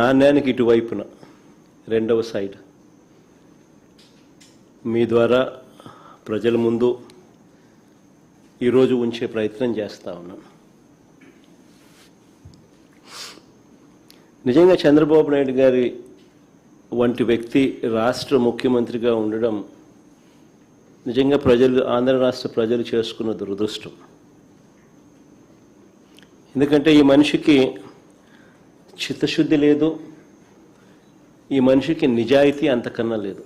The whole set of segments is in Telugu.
నాణ్యానికి ఇటువైపున రెండవ సైడ్ మీ ద్వారా ప్రజల ముందు ఈరోజు ఉంచే ప్రయత్నం చేస్తా ఉన్నాను. నిజంగా చంద్రబాబు నాయుడు గారి వంటి వ్యక్తి రాష్ట్ర ముఖ్యమంత్రిగా ఉండడం నిజంగా ప్రజలు, ఆంధ్ర రాష్ట్ర ప్రజలు చేసుకున్న దురదృష్టం. ఎందుకంటే ఈ మనిషికి చిత్తశుద్ధి లేదు, ఈ మనిషికి నిజాయితీ అంతకన్నా లేదు.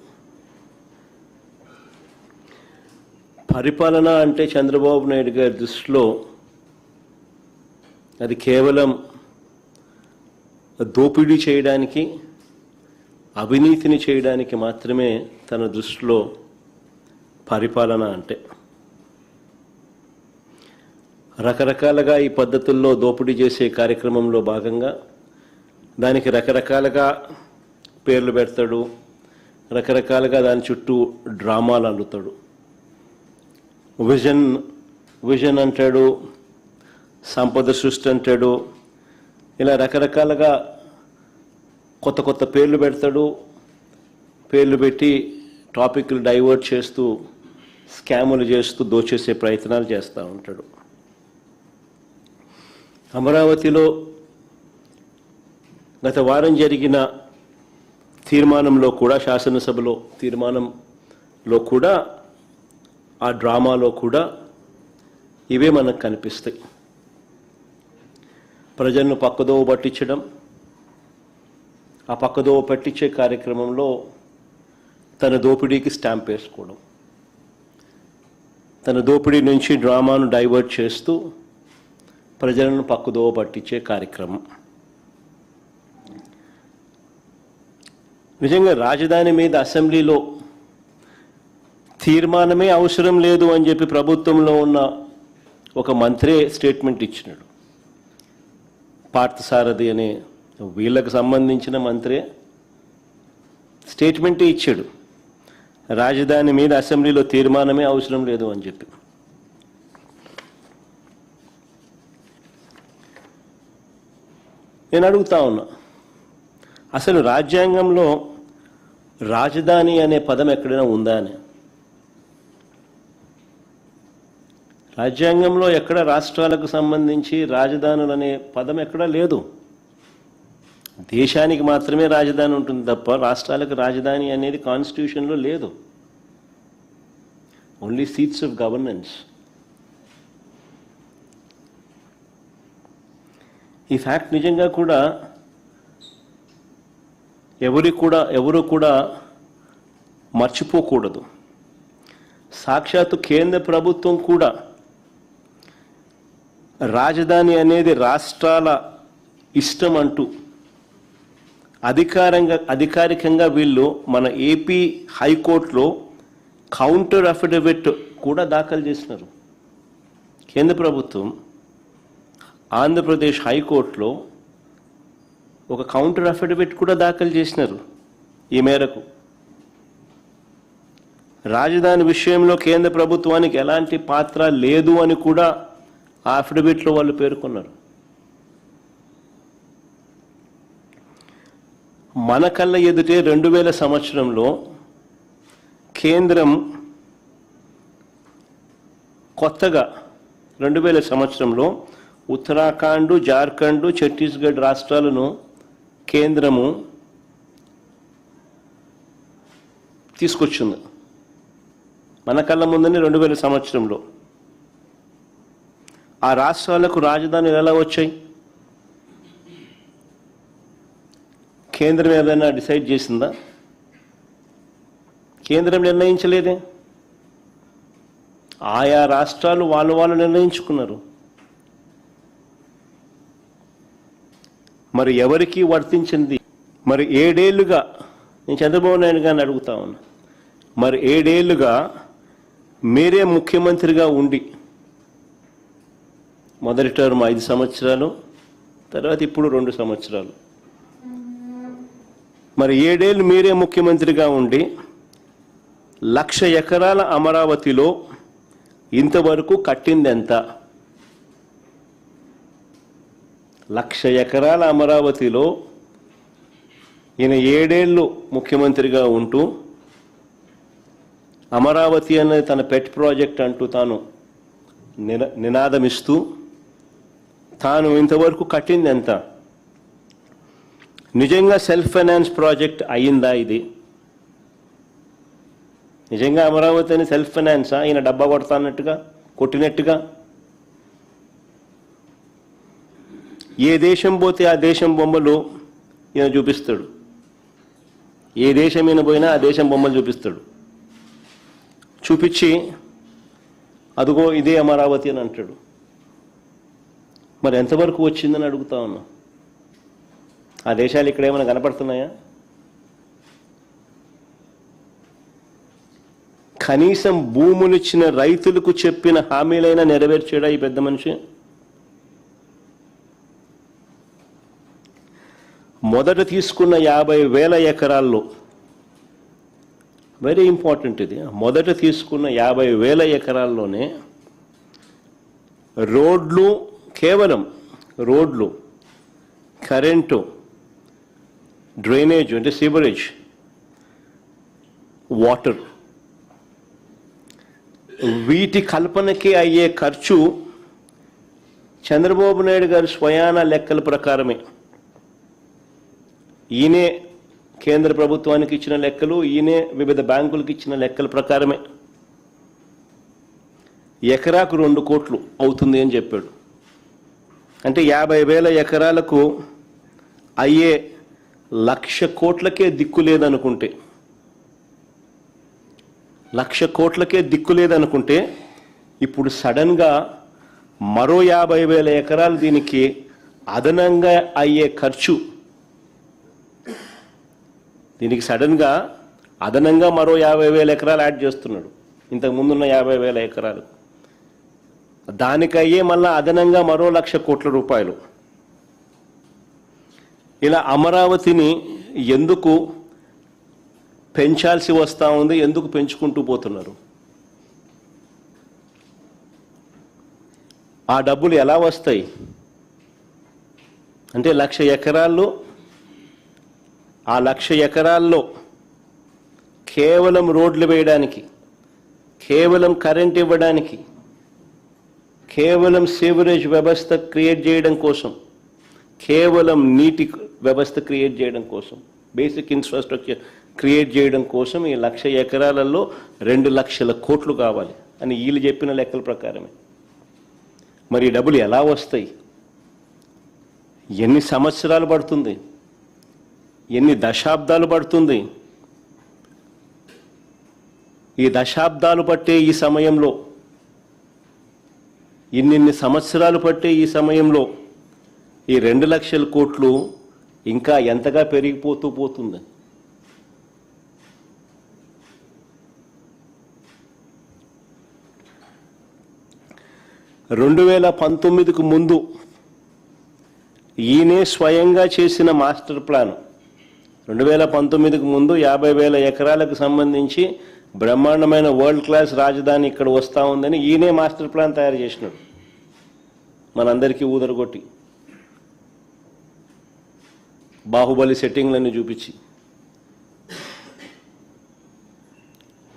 పరిపాలన అంటే చంద్రబాబు నాయుడు గారి దృష్టిలో అది కేవలం దోపిడీ చేయడానికి, అవినీతిని చేయడానికి మాత్రమే తన దృష్టిలో పరిపాలన అంటే. రకరకాలుగా ఈ పద్ధతుల్లో దోపిడీ చేసే కార్యక్రమంలో భాగంగా దానికి రకరకాలుగా పేర్లు పెడతాడు, రకరకాలుగా దాని చుట్టూ డ్రామాలు అల్లుతాడు. విజన్ అంటాడు, సంపద సృష్టి అంటాడు, ఇలా రకరకాలుగా కొత్త కొత్త పేర్లు పెడతాడు. పేర్లు పెట్టి టాపిక్లు డైవర్ట్ చేస్తూ, స్కాములు చేస్తూ దోచేసే ప్రయత్నాలు చేస్తూ ఉంటాడు. అమరావతిలో గత వారం జరిగిన తీర్మానంలో కూడా, శాసనసభలో తీర్మానంలో కూడా, ఆ డ్రామాలో కూడా ఇవే మనకు కనిపిస్తాయి. ప్రజలను పక్కదోవ పట్టించడం, ఆ పక్కదోవ పట్టించే కార్యక్రమంలో తన దోపిడీకి స్టాంప్ వేసుకోవడం, తన దోపిడీ నుంచి డ్రామాను డైవర్ట్ చేస్తూ ప్రజలను పక్కదోవ పట్టించే కార్యక్రమం. నిజంగా రాజధాని మీద అసెంబ్లీలో తీర్మానమే అవసరం లేదు అని చెప్పి ప్రభుత్వంలో ఉన్న ఒక మంత్రే స్టేట్మెంట్ ఇచ్చినాడు. పార్థసారథి అనే వీళ్ళకు సంబంధించిన మంత్రే స్టేట్మెంటే ఇచ్చాడు, రాజధాని మీద అసెంబ్లీలో తీర్మానమే అవసరం లేదు అని చెప్పి. నేను అడుగుతా ఉన్నా, అసలు రాజ్యాంగంలో రాజధాని అనే పదం ఎక్కడైనా ఉందా అని? రాజ్యాంగంలో ఎక్కడ రాష్ట్రాలకు సంబంధించి రాజధానులు అనే పదం ఎక్కడా లేదు. దేశానికి మాత్రమే రాజధాని ఉంటుంది తప్ప రాష్ట్రాలకు రాజధాని అనేది కాన్స్టిట్యూషన్లో లేదు. Only seats of governance. ఈ ఫ్యాక్ట్ నిజంగా కూడా ఎవరు కూడా మర్చిపోకూడదు. సాక్షాత్తు కేంద్ర ప్రభుత్వం కూడా రాజధాని అనేది రాష్ట్రాల ఇష్టం అంటూ అధికారికంగా వీళ్ళు మన ఏపీ హైకోర్టులో కౌంటర్ అఫిడవిట్ కూడా దాఖలు చేసినారు. కేంద్ర ప్రభుత్వం ఆంధ్రప్రదేశ్ హైకోర్టులో ఒక కౌంటర్ అఫిడవిట్ కూడా దాఖలు చేసినారు. ఈ మేరకు రాజధాని విషయంలో కేంద్ర ప్రభుత్వానికి ఎలాంటి పాత్ర లేదు అని కూడా ఆ అఫిడవిట్లో వాళ్ళు పేర్కొన్నారు. మన కళ్ళ ఎదుటే 2000 సంవత్సరంలో కేంద్రం కొత్తగా 2000 సంవత్సరంలో ఉత్తరాఖండ్, జార్ఖండ్, ఛత్తీస్గఢ్ రాష్ట్రాలను కేంద్రము తీసుకొచ్చింది. మన కళ్ళ ముందని 2000 సంవత్సరంలో ఆ రాష్ట్రాలకు రాజధానులు ఎలా వచ్చాయి? కేంద్రం ఏదైనా డిసైడ్ చేసిందా? కేంద్రం నిర్ణయించలేదే. ఆయా రాష్ట్రాలు వాళ్ళు నిర్ణయించుకున్నారు. మరి ఎవరికి వర్తించింది? మరి 7 ఏళ్లుగా నేను చంద్రబాబు నాయుడు గారిని అడుగుతా ఉన్నా, మరి 7 ఏళ్లుగా మీరే ముఖ్యమంత్రిగా ఉండి, మొదటి టర్మ్ 5 సంవత్సరాలు, తర్వాత ఇప్పుడు 2 సంవత్సరాలు, మరి 7 ఏళ్ళు మీరే ముఖ్యమంత్రిగా ఉండి 1,00,000 ఎకరాల అమరావతిలో ఇంతవరకు కట్టింది ఎంత? 1,00,000 ఎకరాల అమరావతిలో ఈయన 7 ఏళ్ళు ముఖ్యమంత్రిగా ఉంటూ అమరావతి అనేది తన పెట్ ప్రాజెక్ట్ అంటూ తాను నినాదమిస్తూ తాను ఇంతవరకు కట్టింది ఎంత? నిజంగా సెల్ఫ్ ఫైనాన్స్ ప్రాజెక్ట్ అయ్యిందా ఇది? నిజంగా అమరావతి అని సెల్ఫ్ ఫైనాన్సా? ఈయన డబ్బా కొడతాన్నట్టుగా కొట్టినట్టుగా? ఏ దేశం పోతే ఆ దేశం బొమ్మలు ఈయన చూపిస్తాడు. ఏ దేశం ఈయన పోయినా ఆ దేశం బొమ్మలు చూపిస్తాడు. చూపించి అదిగో ఇదే అమరావతి అని అంటాడు. మరి ఎంతవరకు వచ్చిందని అడుగుతా ఉన్నా. ఆ దేశాలు ఇక్కడ ఏమైనా కనపడుతున్నాయా? కనీసం భూములు ఇచ్చిన రైతులకు చెప్పిన హామీలైనా నెరవేర్చాడా ఈ పెద్ద మనిషి? మొదట తీసుకున్న 50,000 ఎకరాల్లో, వెరీ ఇంపార్టెంట్ ఇది, మొదట తీసుకున్న 50,000 ఎకరాల్లోనే రోడ్లు, కేవలం రోడ్లు, కరెంటు, డ్రైనేజ్ అంటే సీవరేజ్, వాటర్, వీటి కల్పనకి అయ్యే ఖర్చు చంద్రబాబు నాయుడు గారి స్వయాన లెక్కల ప్రకారమే, ఈయనే కేంద్ర ప్రభుత్వానికి ఇచ్చిన లెక్కలు, ఈయనే వివిధ బ్యాంకులకు ఇచ్చిన లెక్కల ప్రకారమే ఎకరాకు 2 కోట్లు అవుతుంది అని చెప్పాడు. అంటే 50,000 ఎకరాలకు అయ్యే 1,00,000 కోట్లకే దిక్కు లేదనుకుంటే, 1,00,000 కోట్లకే దిక్కు లేదనుకుంటే ఇప్పుడు సడన్గా మరో 50,000 ఎకరాలు దీనికి అదనంగా అయ్యే ఖర్చు, దీనికి సడన్గా అదనంగా మరో 50,000 ఎకరాలు యాడ్ చేస్తున్నాడు ఇంతకు ముందున్న 50,000 ఎకరాలు. దానికయ్యే మళ్ళా అదనంగా మరో 1,00,000 కోట్ల రూపాయలు. ఇలా అమరావతిని ఎందుకు పెంచాల్సి వస్తూ ఉంది, ఎందుకు పెంచుకుంటూ పోతున్నారు? ఆ డబ్బులు ఎలా వస్తాయి అంటే 1,00,000 ఎకరాల్లో, ఆ 1,00,000 ఎకరాల్లో కేవలం రోడ్లు వేయడానికి, కేవలం కరెంట్ ఇవ్వడానికి, కేవలం సీవరేజ్ వ్యవస్థ క్రియేట్ చేయడం కోసం, కేవలం నీటి వ్యవస్థ క్రియేట్ చేయడం కోసం, బేసిక్ ఇన్ఫ్రాస్ట్రక్చర్ క్రియేట్ చేయడం కోసం ఈ 1,00,000 ఎకరాలలో 2,00,000 కోట్లు కావాలి అని వీళ్ళు చెప్పిన లెక్కల ప్రకారమే. మరి ఈ డబ్బులు ఎలా వస్తాయి? ఎన్ని సంవత్సరాలు పడుతుంది? ఎన్ని దశాబ్దాలు పడుతుంది? ఈ దశాబ్దాలు పట్టే ఈ సమయంలో, ఇన్నిన్ని సంవత్సరాలు పట్టే ఈ సమయంలో ఈ 2,00,000 కోట్లు ఇంకా ఎంతగా పెరిగిపోతూ పోతుంది? (2019కు ముందు ఈయనే స్వయంగా చేసిన మాస్టర్ ప్లాన్, 2019కు ముందు 50,000 ఎకరాలకు సంబంధించి బ్రహ్మాండమైన వరల్డ్ క్లాస్ రాజధాని ఇక్కడ వస్తూ ఉందని ఈయనే మాస్టర్ ప్లాన్ తయారు చేసినాడు, మనందరికీ ఊదరగొట్టి, బాహుబలి సెట్టింగ్లన్నీ చూపించి.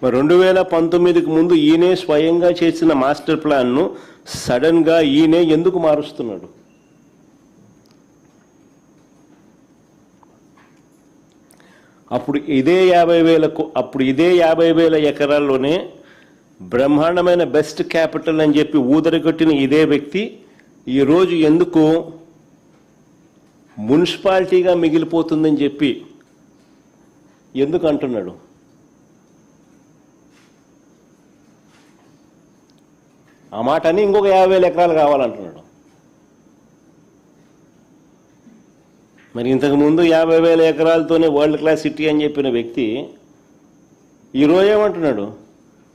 మరి 2019కు ముందు ఈయనే స్వయంగా చేసిన మాస్టర్ ప్లాన్ను సడన్గా ఈయనే ఎందుకు మారుస్తున్నాడు? అప్పుడు ఇదే 50,000 ఎకరాల్లోనే బ్రహ్మాండమైన బెస్ట్ క్యాపిటల్ అని చెప్పి ఊదరగొట్టిన ఇదే వ్యక్తి ఈరోజు ఎందుకు మున్సిపాలిటీగా మిగిలిపోతుందని చెప్పి ఎందుకు అంటున్నాడు? ఆ మాట అని ఇంకొక 50,000 ఎకరాలు కావాలంటున్నాడు. మరి ఇంతకుముందు 50,000 ఎకరాలతోనే వరల్డ్ క్లాస్ సిటీ అని చెప్పిన వ్యక్తి ఈరోజు ఏమంటున్నాడు?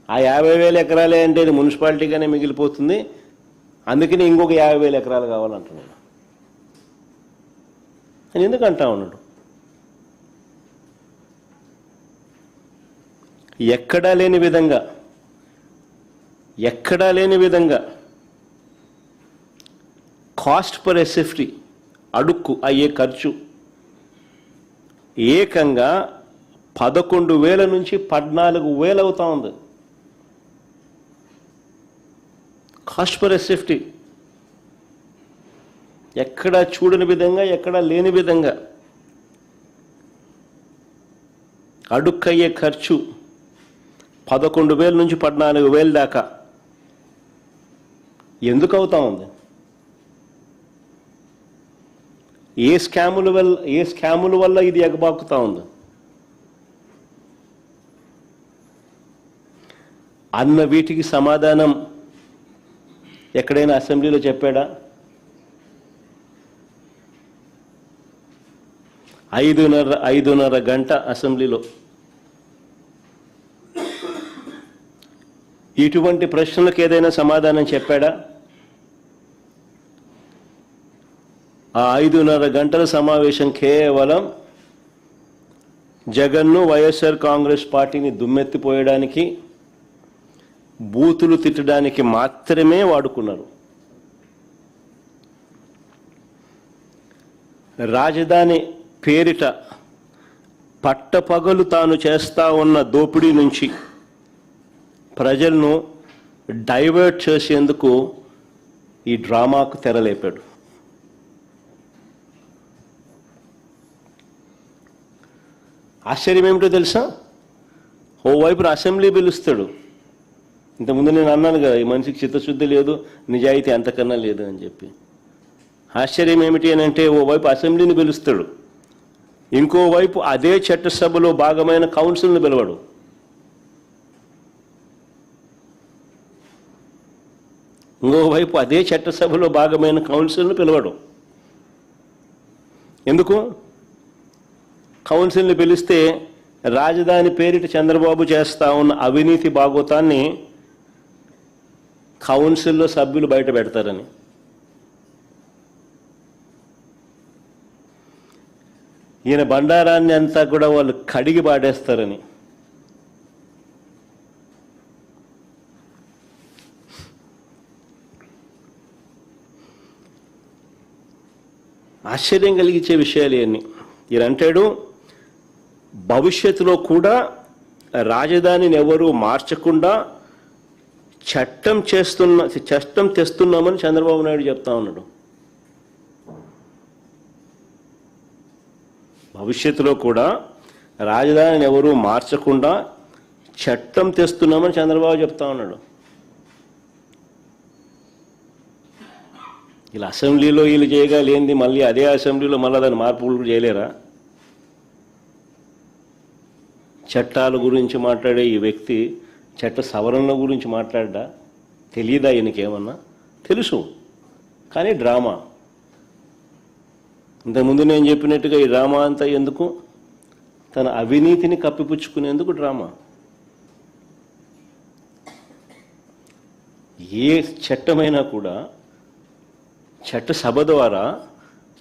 ఆ 50,000 ఎకరాలే అంటే ఇది మున్సిపాలిటీగానే మిగిలిపోతుంది, అందుకని ఇంకొక 50,000 ఎకరాలు కావాలంటున్నాడు. అని ఎందుకు అంటా ఉన్నాడు? ఎక్కడా లేని విధంగా కాస్ట్ పర్ ఎస్ఎఫ్టీ, అడుక్కు అయ్యే ఖర్చు ఏకంగా 11,000 నుంచి 14,000 అవుతా ఉంది కాస్ట్ పర్ ఎస్ఎఫ్టీ. ఎక్కడా చూడని విధంగా, ఎక్కడా లేని విధంగా అడుక్కయ్యే ఖర్చు 11,000 నుంచి 14,000 దాకా ఎందుకు అవుతా ఉంది? ఏ స్కాముల వల్ల ఇది ఎగబాకుతా ఉంది అన్న వీటికి సమాధానం ఎక్కడైనా అసెంబ్లీలో చెప్పాడా? 5:30 గంట అసెంబ్లీలో ఇటువంటి ప్రశ్నలకు ఏదైనా సమాధానం చెప్పాడా? ఆ 5:30 గంటల సమావేశం కేవలం జగన్ను, వైఎస్ఆర్ కాంగ్రెస్ పార్టీని దుమ్మెత్తిపోయడానికి, బూతులు తిట్టడానికి మాత్రమే వాడుకున్నారు. రాజధాని పేరిట పట్టపగలు తాను చేస్తా ఉన్న దోపిడీ నుంచి ప్రజలను డైవర్ట్ చేసేందుకు ఈ డ్రామాకు తెరలేపాడు. ఆశ్చర్యం ఏమిటో తెలుసా? ఓవైపున అసెంబ్లీ పిలుస్తాడు. ఇంతకుముందు నేను అన్నాను కదా, ఈ మనిషికి చిత్తశుద్ధి లేదు, నిజాయితీ అంతకన్నా లేదు అని చెప్పి. ఆశ్చర్యం ఏమిటి అని అంటే, ఓవైపు అసెంబ్లీని పిలుస్తాడు, ఇంకోవైపు అదే చట్టసభలో భాగమైన కౌన్సిల్ని పిలవడు. ఇంకోవైపు అదే చట్టసభలో భాగమైన కౌన్సిల్ని పిలవడు. ఎందుకు? కౌన్సిల్ని పిలిస్తే రాజధాని పేరిట చంద్రబాబు చేస్తా ఉన్న అవినీతి బాగోతాన్ని కౌన్సిల్లో సభ్యులు బయట పెడతారని. ఈయన బండారాన్ని అంతా కూడా వాళ్ళు కడిగి పాడేస్తారని. ఆశ్చర్యం కలిగించే విషయాలు ఇవన్నీ. ఈయన అంటాడు, భవిష్యత్తులో కూడా రాజధానిని ఎవరూ మార్చకుండా చట్టం తెస్తున్నామని చంద్రబాబు నాయుడు చెప్తా ఉన్నాడు. భవిష్యత్తులో కూడా రాజధానిని ఎవరూ మార్చకుండా చట్టం తెస్తున్నామని చంద్రబాబు చెప్తా ఉన్నాడు. ఇలా అసెంబ్లీలో వీళ్ళు చేయగలేంది మళ్ళీ అదే అసెంబ్లీలో మళ్ళీ దాన్ని మార్పులు చేయలేరా? చట్టాల గురించి మాట్లాడే ఈ వ్యక్తి చట్ట సవరణల గురించి మాట్లాడ్డా? తెలియదా ఈయనకేమన్నా? తెలుసు, కానీ డ్రామా. ఇంతకుముందు నేను చెప్పినట్టుగా ఈ డ్రామా అంతా ఎందుకు? తన అవినీతిని కప్పిపుచ్చుకునేందుకు డ్రామా. ఏ చట్టమైనా కూడా చట్టసభ ద్వారా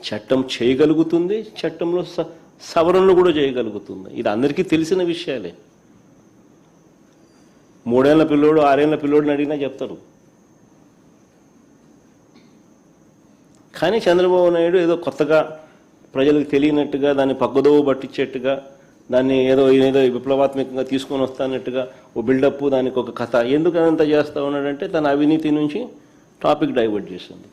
చట్టం చేయగలుగుతుంది, చట్టంలో సవరణలు కూడా చేయగలుగుతుంది. ఇది అందరికీ తెలిసిన విషయాలే. 3 ఏళ్ల పిల్లోడు 6 ఏళ్ల పిల్లోడిని అడిగినా చెప్తారు. కానీ చంద్రబాబు నాయుడు ఏదో కొత్తగా ప్రజలకు తెలియనట్టుగా, దాన్ని పక్కదోవ పట్టించేట్టుగా, దాన్ని ఏదో విప్లవాత్మకంగా తీసుకొని వస్తానట్టుగా ఓ బిల్డప్, దానికి ఒక కథ. ఎందుకు అదంతా చేస్తూ ఉన్నాడంటే తన అవినీతి నుంచి టాపిక్ డైవర్ట్ చేసింది.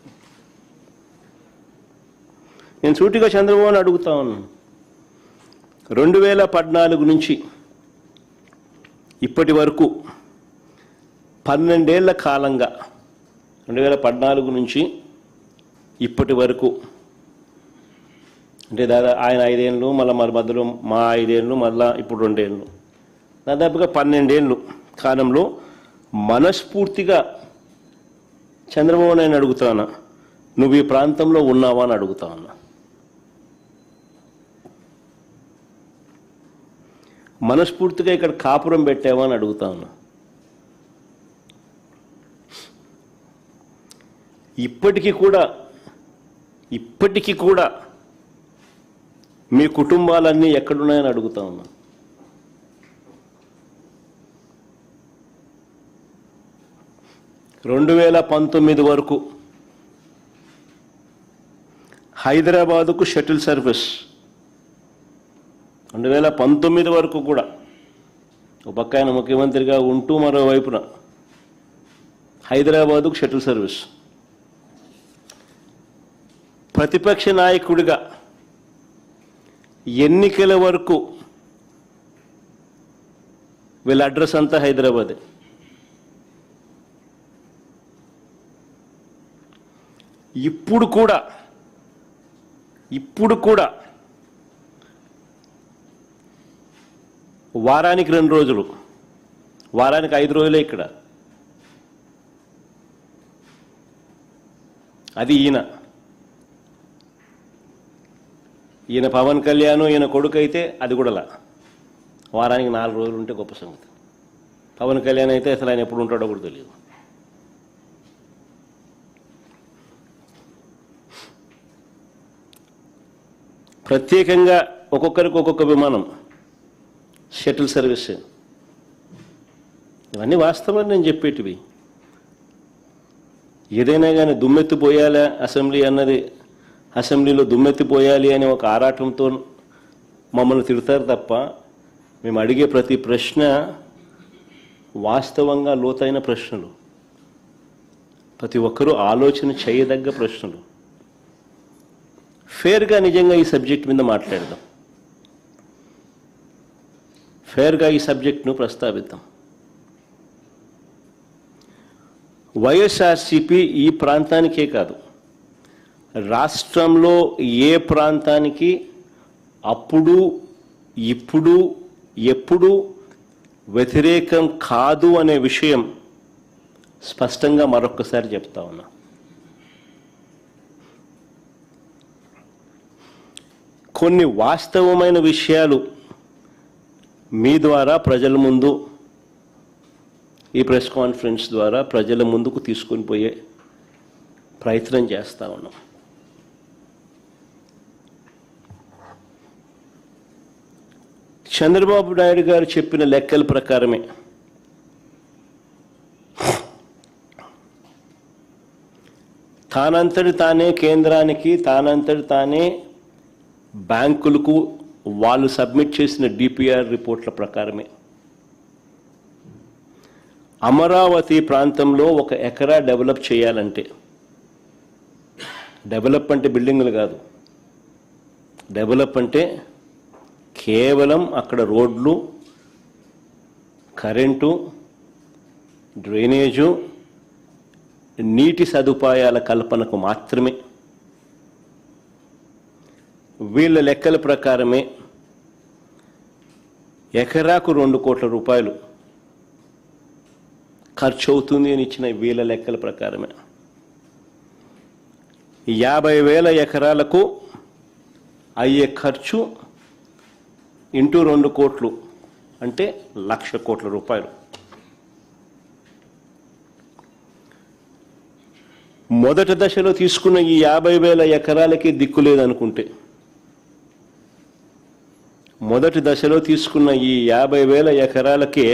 నేను సూటిగా చంద్రబాబుని అడుగుతా ఉన్నాను, 2014 నుంచి ఇప్పటి వరకు 12 ఏళ్ల కాలంగా, 2014 నుంచి ఇప్పటి వరకు అంటే ఆయన 5 ఏళ్ళు, మళ్ళీ మధ్యలో మా 5 ఏళ్ళు, మళ్ళీ ఇప్పుడు 2 ఏళ్ళు, దాదాపుగా 12 ఏళ్ళు కాలంలో మనస్ఫూర్తిగా చంద్రబాబు నాయుడు అడుగుతానా, నువ్వు ఈ ప్రాంతంలో ఉన్నావా అని అడుగుతా ఉన్నా. మనస్ఫూర్తిగా ఇక్కడ కాపురం పెట్టావా అని అడుగుతా ఉన్నా. ఇప్పటికీ కూడా మీ కుటుంబాలన్నీ ఎక్కడున్నాయని అడుగుతా ఉన్నా. రెండు 2019 వరకు హైదరాబాదుకు షటిల్ సర్వీస్ 2019 వరకు కూడా ఒక పక్క ఆయన ముఖ్యమంత్రిగా ఉంటూ మరోవైపున హైదరాబాదుకు షటిల్ సర్వీస్, ప్రతిపక్ష నాయకుడిగా ఎన్నికల వరకు వీళ్ళ అడ్రస్ అంతా హైదరాబాదే. ఇప్పుడు కూడా వారానికి 2 రోజులు, వారానికి 5 రోజులే ఇక్కడ. అది ఈయన పవన్ కళ్యాణ్, ఈయన కొడుకు అయితే అది కూడా వారానికి 4 రోజులు ఉంటే గొప్ప సంగతి. పవన్ కళ్యాణ్ అయితే అసలు ఆయన ఎప్పుడు ఉంటాడో కూడా తెలియదు. ప్రత్యేకంగా ఒక్కొక్కరికి ఒక్కొక్క విమానం, షటిల్ సర్వీస్, ఇవన్నీ వాస్తవాన్ని నేను చెప్పేటివి. ఏదైనా కానీ దుమ్మెత్తిపోయాలా అసెంబ్లీ అన్నది, అసెంబ్లీలో దుమ్మెత్తిపోయాలి అనే ఒక ఆరాటంతో మమ్మల్ని తిడతారు తప్ప మేము అడిగే ప్రతి ప్రశ్న వాస్తవంగా లోతైన ప్రశ్నలు, ప్రతి ఒక్కరూ ఆలోచన చేయదగ్గ ప్రశ్నలు. ఫేర్గా నిజంగా ఈ సబ్జెక్ట్ మీద మాట్లాడదాం, ఫేర్గా ఈ సబ్జెక్ట్ను ప్రస్తావిద్దాం. వైఎస్ఆర్సీపీ ఈ ప్రాంతానికే కాదు, రాష్ట్రంలో ఏ ప్రాంతానికి అప్పుడు, ఇప్పుడు, ఎప్పుడు వ్యతిరేకం కాదు అనే విషయం స్పష్టంగా మరొక్కసారి చెప్తా ఉన్నా. కొన్ని వాస్తవమైన విషయాలు మీ ద్వారా ప్రజల ముందు, ఈ ప్రెస్ కాన్ఫరెన్స్ ద్వారా ప్రజల ముందుకు తీసుకొని పోయే ప్రయత్నం చేస్తూ ఉన్నాం. చంద్రబాబు నాయుడు గారు చెప్పిన లెక్కల ప్రకారమే తానంతటి తానే కేంద్రానికి, తానంతటి తానే బ్యాంకులకు వాళ్ళు సబ్మిట్ చేసిన డిపిఆర్ రిపోర్ట్ల ప్రకారమే అమరావతి ప్రాంతంలో 1 ఎకరా డెవలప్ చేయాలంటే, డెవలప్ అంటే బిల్డింగులు కాదు, డెవలప్ అంటే కేవలం అక్కడ రోడ్లు, కరెంటు, డ్రైనేజు, నీటి సదుపాయాల కల్పనకు మాత్రమే. వీళ్ళ లెక్కల ప్రకారమే ఎకరాకు 2 కోట్ల రూపాయలు ఖర్చు అవుతుంది అని ఇచ్చిన వీళ్ళ లెక్కల ప్రకారమే 50,000 ఎకరాలకు అయ్యే ఖర్చు ఇంటూ 2 కోట్లు అంటే 1,00,000 కోట్ల రూపాయలు. మొదటి దశలో తీసుకున్న ఈ 50,000 ఎకరాలకి దిక్కు లేదనుకుంటే, మొదటి దశలో తీసుకున్న ఈ 50,000 ఎకరాలకే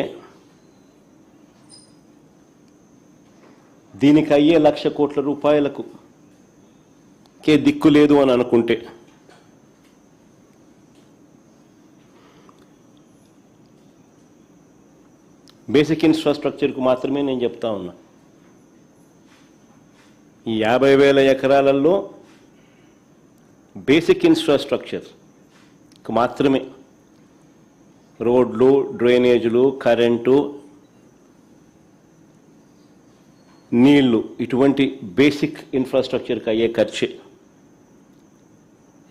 దీనికి అయ్యే 1,00,000 కోట్ల రూపాయలకు దిక్కు లేదు అని అనుకుంటే, బేసిక్ ఇన్ఫ్రాస్ట్రక్చర్కు మాత్రమే నేను చెప్తా ఉన్నా. ఈ 50,000 ఎకరాలలో బేసిక్ ఇన్ఫ్రాస్ట్రక్చర్కు మాత్రమే రోడ్లు, డ్రైనేజీలు, కరెంటు, నీళ్లు, ఇటువంటి బేసిక్ ఇన్ఫ్రాస్ట్రక్చర్కి అయ్యే ఖర్చే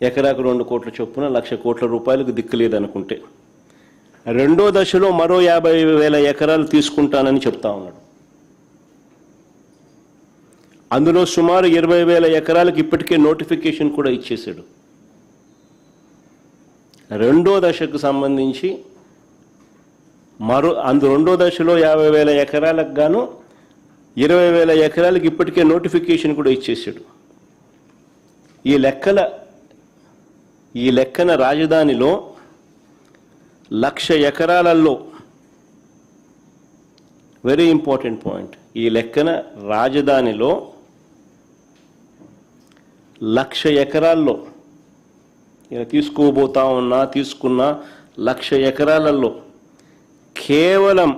ఎకరాకు 2 కోట్ల చొప్పున 1,00,000 కోట్ల రూపాయలకు దిక్కు లేదనుకుంటే, రెండో దశలో మరో 50,000 ఎకరాలు తీసుకుంటానని చెప్తా ఉన్నాడు. అందులో సుమారు 20,000 ఎకరాలకు ఇప్పటికే నోటిఫికేషన్ కూడా ఇచ్చేశాడు. రెండో దశకు సంబంధించి రెండో దశలో 50,000 ఎకరాలకు గాను 20,000 ఎకరాలకు ఇప్పటికే నోటిఫికేషన్ కూడా ఇచ్చేశాడు. ఈ లెక్కన రాజధానిలో 1,00,000 ఎకరాలలో, వెరీ ఇంపార్టెంట్ పాయింట్, ఈ లెక్కన రాజధానిలో 1,00,000 ఎకరాల్లో ఈయన తీసుకున్న 1,00,000 ఎకరాలలో కేవలం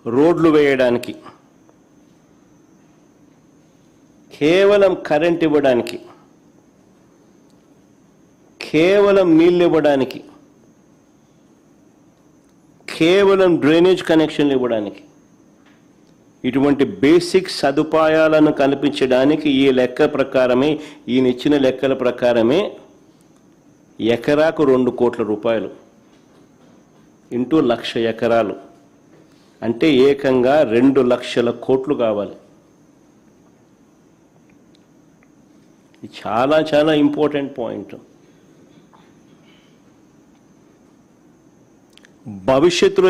రోడ్లు వేయడానికి, కేవలం కరెంట్ ఇవ్వడానికి, కేవలం నీళ్ళు ఇవ్వడానికి, కేవలం డ్రైనేజ్ కనెక్షన్లు ఇవ్వడానికి, ఇటువంటి బేసిక్ సదుపాయాలను కల్పించడానికి ఈ లెక్క ప్రకారమే, ఈయన ఇచ్చిన లెక్కల ప్రకారమే ఎకరాకు 2 కోట్ల రూపాయలు ఇంటూ 1,00,000 ఎకరాలు అంటే ఏకంగా 2 లక్షల కోట్లు కావాలి. చాలా చాలా ఇంపార్టెంట్ పాయింట్. భవిష్యత్తులో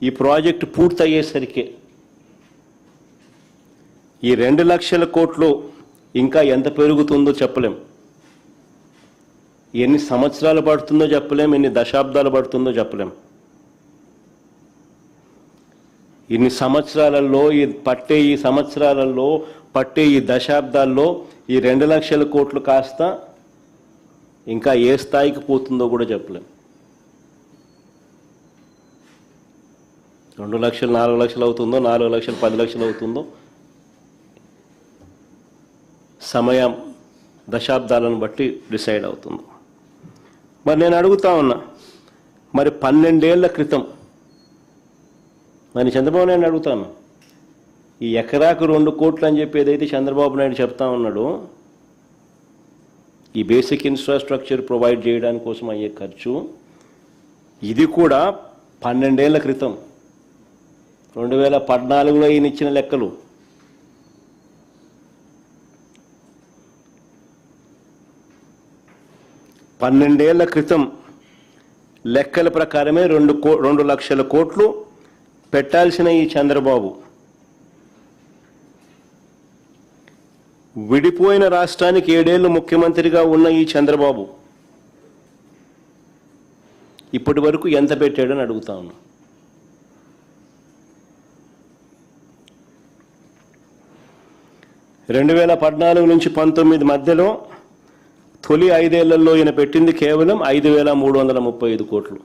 ఈ ప్రాజెక్ట్ పూర్తయ్యేసరికి ఈ 2 లక్షల కోట్లు ఇంకా ఎంత పెరుగుతుందో చెప్పలేం. ఎన్ని సంవత్సరాలు పడుతుందో చెప్పలేం, ఎన్ని దశాబ్దాలు పడుతుందో చెప్పలేం. ఈ సంవత్సరాలలో పట్టే ఈ దశాబ్దాల్లో ఈ 2 లక్షల కోట్లు కాస్త ఇంకా ఏ స్థాయికి పోతుందో కూడా చెప్పలేం. 2 లక్షలు 4 లక్షలు అవుతుందో, 4 లక్షలు 10 లక్షలు అవుతుందో, సమయం దశాబ్దాలను బట్టి డిసైడ్ అవుతుంది. మరి నేను అడుగుతా ఉన్నా, మరి 12 ఏళ్ల క్రితం మరి చంద్రబాబు నాయుడు అడుగుతాను, ఈ ఎకరాకు 2 కోట్లు అని చెప్పి ఏదైతే చంద్రబాబు నాయుడు చెప్తా ఉన్నాడో, ఈ బేసిక్ ఇన్ఫ్రాస్ట్రక్చర్ ప్రొవైడ్ చేయడానికి కోసం అయ్యే ఖర్చు, ఇది కూడా 12 ఏళ్ల క్రితం 2014లో ఈయన ఇచ్చిన లెక్కలు. పన్నెండేళ్ల క్రితం లెక్కల ప్రకారమే 2 లక్షల కోట్లు పెట్టాల్సిన ఈ చంద్రబాబు విడిపోయిన రాష్ట్రానికి 7 ఏళ్లు ముఖ్యమంత్రిగా ఉన్న ఈ చంద్రబాబు ఇప్పటి వరకు ఎంత పెట్టాడని అడుగుతా ఉన్నా. రెండు 2014 నుంచి 19 మధ్యలో తొలి 5 ఏళ్లలో ఈయన పెట్టింది కేవలం 5,335 కోట్లు.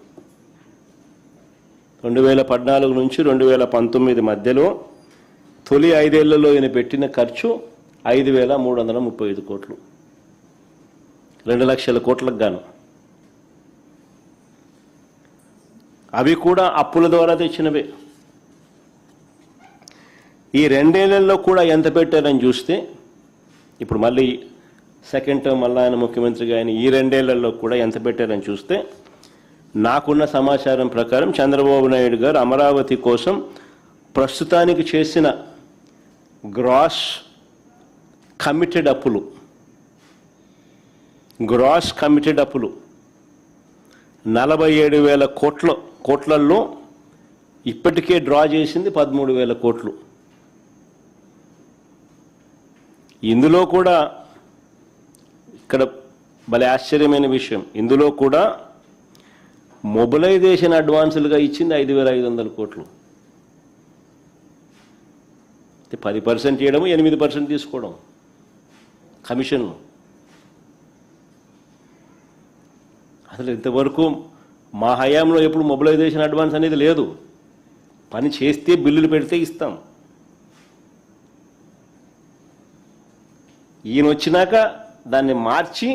2014 నుంచి 2019 మధ్యలో తొలి 5 ఏళ్లలో ఈయన పెట్టిన ఖర్చు 5,335 కోట్లు, 2 లక్షల కోట్లకు గాను. అవి కూడా అప్పుల ద్వారా తెచ్చినవే. ఈ 2 ఏళ్లలో కూడా ఎంత పెట్టారని చూస్తే, ఇప్పుడు మళ్ళీ సెకండ్ టర్మ్ మళ్ళీ ఆయన ముఖ్యమంత్రిగా ఆయన ఈ 2 ఏళ్లలో కూడా ఎంత పెట్టారని చూస్తే, నాకున్న సమాచారం ప్రకారం చంద్రబాబు నాయుడు గారు అమరావతి కోసం ప్రస్తుతానికి చేసిన గ్రాస్ కమిటెడ్ అప్పులు 47,000 కోట్లలో ఇప్పటికే డ్రా చేసింది 13,000 కోట్లు. ఇందులో కూడా ఇక్కడ భలే ఆశ్చర్యమైన విషయం, ఇందులో కూడా మొబిలైజేషన్ అడ్వాన్సులుగా ఇచ్చింది 5,500 కోట్లు. 10% చేయడం, 8% తీసుకోవడం కమిషన్. అసలు ఇంతవరకు మా హయాంలో ఎప్పుడు మొబిలైజేషన్ అడ్వాన్స్ అనేది లేదు. పని చేస్తే బిల్లులు పెడితే ఇస్తాం. ఈయన వచ్చినాక దాన్ని మార్చి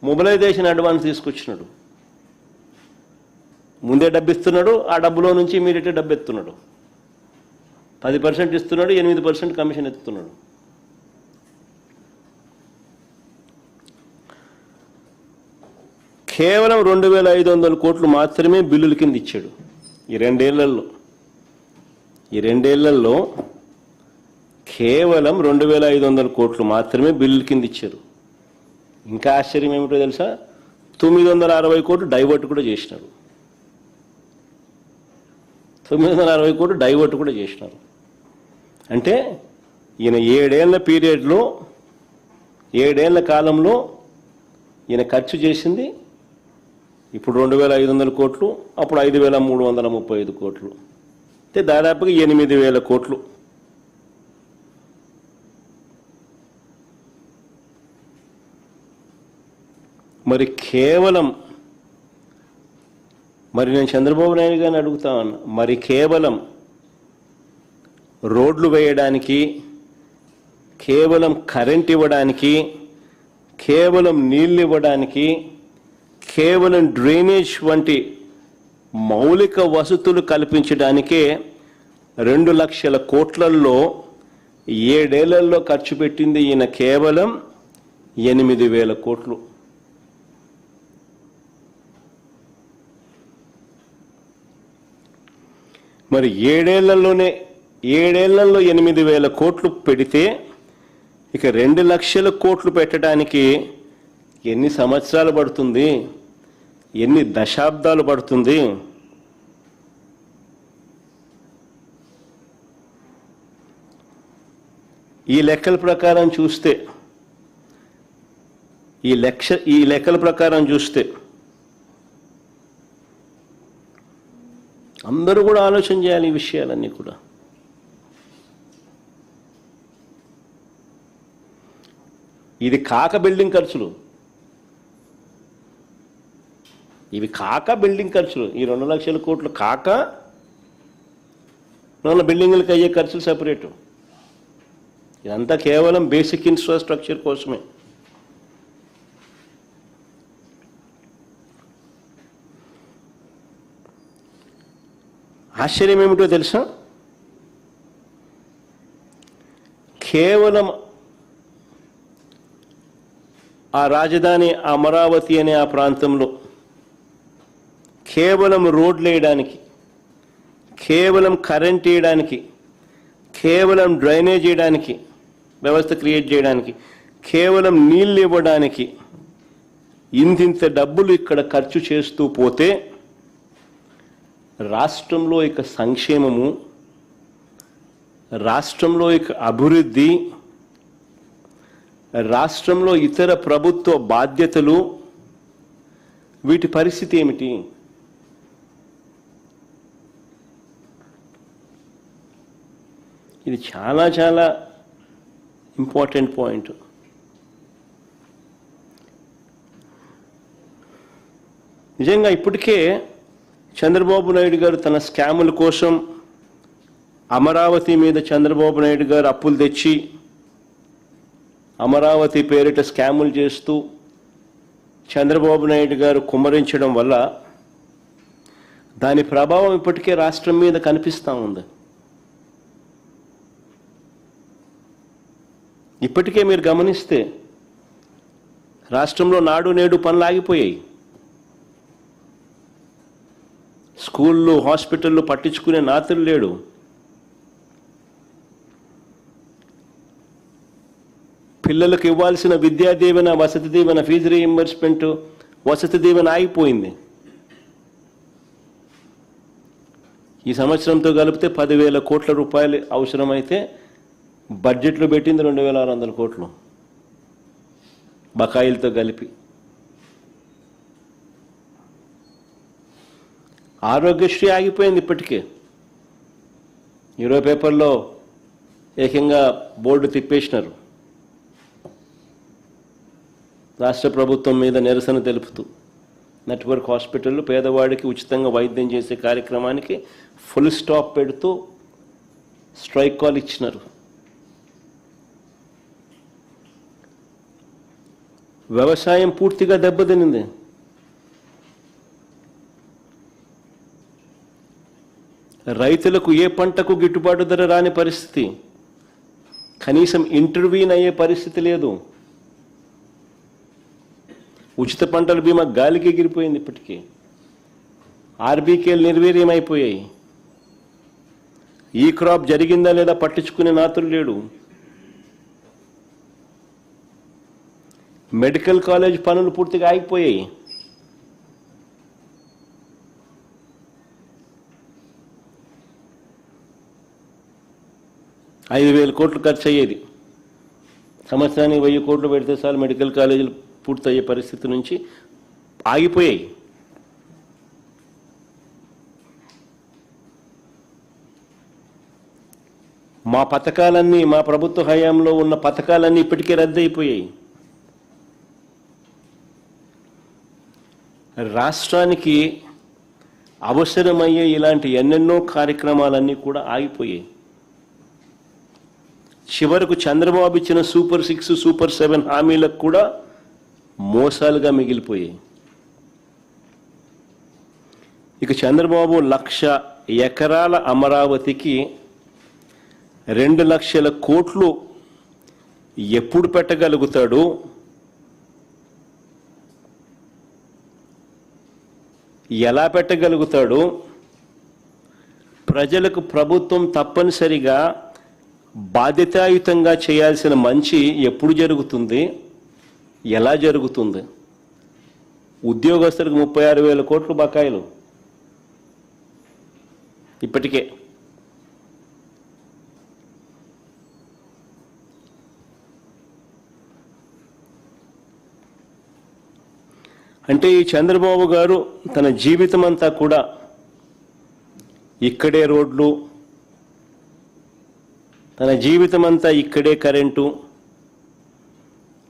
మొబిలైజేషన్ అడ్వాన్స్ తీసుకొచ్చినాడు. ముందే డబ్బు ఇస్తున్నాడు, ఆ డబ్బులో నుంచి ఇమీడియట్గా డబ్బు ఎత్తున్నాడు. 10% ఇస్తున్నాడు, 8% కమిషన్ ఎత్తుతున్నాడు. కేవలం 2,500 కోట్లు మాత్రమే బిల్లుల కింద ఇచ్చాడు ఈ 2 ఏళ్లలో. ఈ 2 ఏళ్లలో కేవలం 2,500 కోట్లు మాత్రమే బిల్లుల కింద ఇచ్చారు. ఇంకా ఆశ్చర్యం ఏమిటో తెలుసా, 960 కోట్లు డైవర్ట్ కూడా చేసినారు. 960 కోట్లు డైవర్ట్ కూడా చేసినారు. అంటే ఈయన 7 ఏళ్ల పీరియడ్లో, 7 ఏళ్ల కాలంలో ఈయన ఖర్చు చేసింది ఇప్పుడు 2,500 కోట్లు, అప్పుడు 5,335 కోట్లు, అంటే దాదాపుగా 8,000 కోట్లు. మరి కేవలం నేను చంద్రబాబు నాయుడు గారిని అడుగుతా ఉన్నా, మరి కేవలం రోడ్లు వేయడానికి, కేవలం కరెంట్ ఇవ్వడానికి, కేవలం నీళ్ళు ఇవ్వడానికి, కేవలం డ్రైనేజ్ వంటి మౌలిక వసతులు కల్పించడానికే 2 లక్షల కోట్లలో 7 ఏళ్లలో ఖర్చు పెట్టింది ఈయన కేవలం 8,000 కోట్లు. మరి 7 ఏళ్లలో 8,000 కోట్లు పెడితే ఇక 2 లక్షల కోట్లు పెట్టడానికి ఎన్ని సంవత్సరాలు పడుతుంది, ఎన్ని దశాబ్దాలు పడుతుంది? ఈ లెక్కల ప్రకారం చూస్తే అందరూ కూడా ఆలోచన చేయాలి ఈ విషయాలన్నీ కూడా. ఇది కాక బిల్డింగ్ ఖర్చులు, ఇవి కాక బిల్డింగ్ ఖర్చులు. ఈ 2 లక్షల కోట్లు కాక బిల్డింగ్లకు అయ్యే ఖర్చులు సపరేటు. ఇదంతా కేవలం బేసిక్ ఇన్ఫ్రాస్ట్రక్చర్ కోసమే. ఆశ్చర్యం ఏమిటో తెలుసా? కేవలం ఆ రాజధాని అమరావతి అనే ఆ ప్రాంతంలో కేవలం రోడ్లు వేయడానికి, కేవలం కరెంట్ వేయడానికి, కేవలం డ్రైనేజ్ చేయడానికి, వ్యవస్థ క్రియేట్ చేయడానికి, కేవలం నీళ్ళు ఇవ్వడానికి ఇంతింత డబ్బులు ఇక్కడ ఖర్చు చేస్తూ పోతే రాష్ట్రంలో ఇక సంక్షేమము, రాష్ట్రంలో ఇక అభివృద్ధి, రాష్ట్రంలో ఇతర ప్రభుత్వ బాధ్యతలు, వీటి పరిస్థితి ఏమిటి? ఇది చాలా చాలా ఇంపార్టెంట్ పాయింట్. నిజంగా ఇప్పటికే చంద్రబాబు నాయుడు గారు తన స్కాముల కోసం అమరావతి మీద చంద్రబాబు నాయుడు గారు అప్పులు తెచ్చి అమరావతి పేరిట స్కాములు చేస్తూ చంద్రబాబు నాయుడు గారు కుమ్మరించడం వల్ల దాని ప్రభావం ఇప్పటికే రాష్ట్రం మీద కనిపిస్తూ ఉంది. ఇప్పటికే మీరు గమనిస్తే రాష్ట్రంలో నాడు నేడు పనులు ఆగిపోయాయి. స్కూళ్ళు, హాస్పిటళ్ళు పట్టించుకునే నాతులు లేడు. పిల్లలకు ఇవ్వాల్సిన విద్యా దీవెన, వసతి దీవెన, ఫీజు రీయింబర్స్మెంట్, వసతి దీవెన ఆగిపోయింది. ఈ సంవత్సరంతో కలిపితే 10,000 కోట్ల రూపాయలు అవసరమైతే బడ్జెట్లో పెట్టింది 2,600 కోట్లు బకాయిలతో కలిపి. ఆరోగ్యశ్రీ ఆగిపోయింది ఇప్పటికే. ఈరోజు పేపర్లో ఏకంగా బోర్డు తిప్పేసినారు రాష్ట్ర ప్రభుత్వం మీద నిరసన తెలుపుతూ. నెట్వర్క్ హాస్పిటల్లో పేదవాడికి ఉచితంగా వైద్యం చేసే కార్యక్రమానికి ఫుల్ స్టాప్ పెడుతూ స్ట్రైక్ కాల్ ఇచ్చినారు. వ్యవసాయం పూర్తిగా దెబ్బతినింది. రైతులకు ఏ పంటకు గిట్టుబాటు ధర రాని పరిస్థితి, కనీసం ఇంటర్వ్యూన్ అయ్యే పరిస్థితి లేదు. ఉచిత పంటల బీమా గాలికి ఎగిరిపోయింది. ఇప్పటికీ ఆర్బీకేలు నిర్వీర్యమైపోయాయి. ఈ క్రాప్ జరిగిందా లేదా పట్టించుకునే నాతులు లేడు. మెడికల్ కాలేజ్ పనులు పూర్తిగా ఆగిపోయాయి. $5,000 కోట్లు ఖర్చు అయ్యేది. సంవత్సరానికి 1,000 కోట్లు పెడితే చాలు మెడికల్ కాలేజీలు పూర్తయ్యే పరిస్థితి నుంచి ఆగిపోయాయి. మా పథకాలన్నీ, మా ప్రభుత్వ హయాంలో ఉన్న పథకాలన్నీ ఇప్పటికే రద్దయిపోయాయి. రాష్ట్రానికి అవసరమయ్యే ఇలాంటి ఎన్నెన్నో కార్యక్రమాలన్నీ కూడా ఆగిపోయాయి. చివరకు చంద్రబాబు ఇచ్చిన సూపర్ 6, సూపర్ 7 హామీలకు కూడా మోసాలుగా మిగిలిపోయాయి. ఇక చంద్రబాబు 1,00,000 ఎకరాల అమరావతికి 2 లక్షల కోట్లు ఎప్పుడు పెట్టగలుగుతాడు? ఎలా పెట్టగలుగుతాడు? ప్రజలకు ప్రభుత్వం తప్పనిసరిగా బాధ్యతాయుతంగా చేయాల్సిన మంచి ఎప్పుడు జరుగుతుంది? ఎలా జరుగుతుంది? ఉద్యోగస్తులకు 36,000 కోట్లు బకాయిలు ఇప్పటికే. అంటే ఈ చంద్రబాబు గారు తన జీవితం అంతా కూడా ఇక్కడే రోడ్లు, తన జీవితం అంతా ఇక్కడే కరెంటు,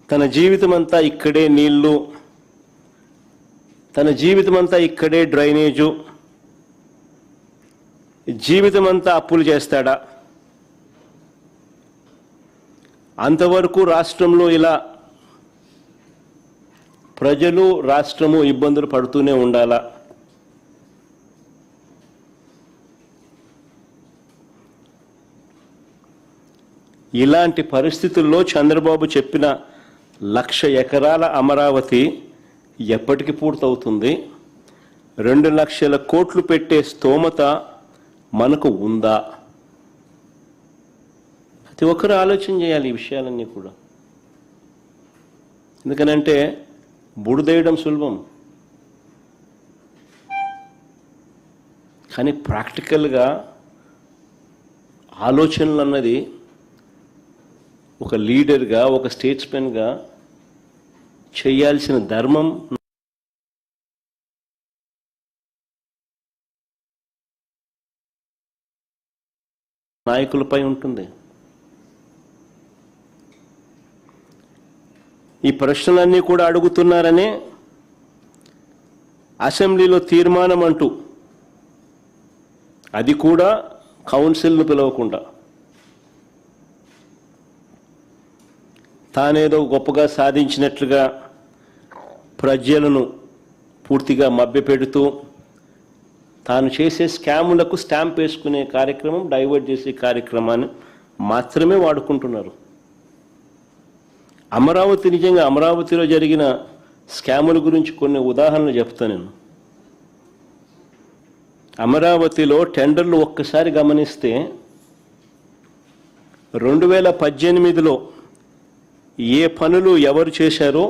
తన జీవితం అంతా ఇక్కడే నీళ్లు, తన జీవితం అంతా ఇక్కడే డ్రైనేజు, జీవితం అంతా అప్పులు చేస్తాడా? అంతవరకు రాష్ట్రంలో ఇలా ప్రజలు రాష్ట్రము ఇబ్బందులు పడుతూనే ఉండాలా? ఇలాంటి పరిస్థితుల్లో చంద్రబాబు చెప్పిన 1,00,000 ఎకరాల అమరావతి ఎప్పటికి పూర్తవుతుంది? 2 లక్షల కోట్లు పెట్టే స్తోమత మనకు ఉందా? ప్రతి ఒక్కరు ఆలోచన చేయాలి ఈ విషయాలన్నీ కూడా. ఎందుకనంటే బుడిదేయడం సులభం, కానీ ప్రాక్టికల్గా ఆలోచనలు అన్నది ఒక లీడర్గా, ఒక స్టేట్స్మెన్గా చేయాల్సిన ధర్మం నాయకులపై ఉంటుంది. ఈ ప్రశ్నలన్నీ కూడా అడుగుతున్నారనే అసెంబ్లీలో తీర్మానం అంటూ, అది కూడా కౌన్సిల్ను పిలవకుండా, తానేదో గొప్పగా సాధించినట్లుగా ప్రజలను పూర్తిగా మభ్యపెడుతూ తాను చేసే స్కాములకు స్టాంప్ వేసుకునే కార్యక్రమం, డైవర్ట్ చేసే కార్యక్రమాన్ని మాత్రమే వాడుకుంటున్నారు. అమరావతి, నిజంగా అమరావతిలో జరిగిన స్కాముల గురించి కొన్ని ఉదాహరణలు చెప్తాను నేను. అమరావతిలో టెండర్లు ఒక్కసారి గమనిస్తే 2018లో ఏ పనులు ఎవరు చేశారో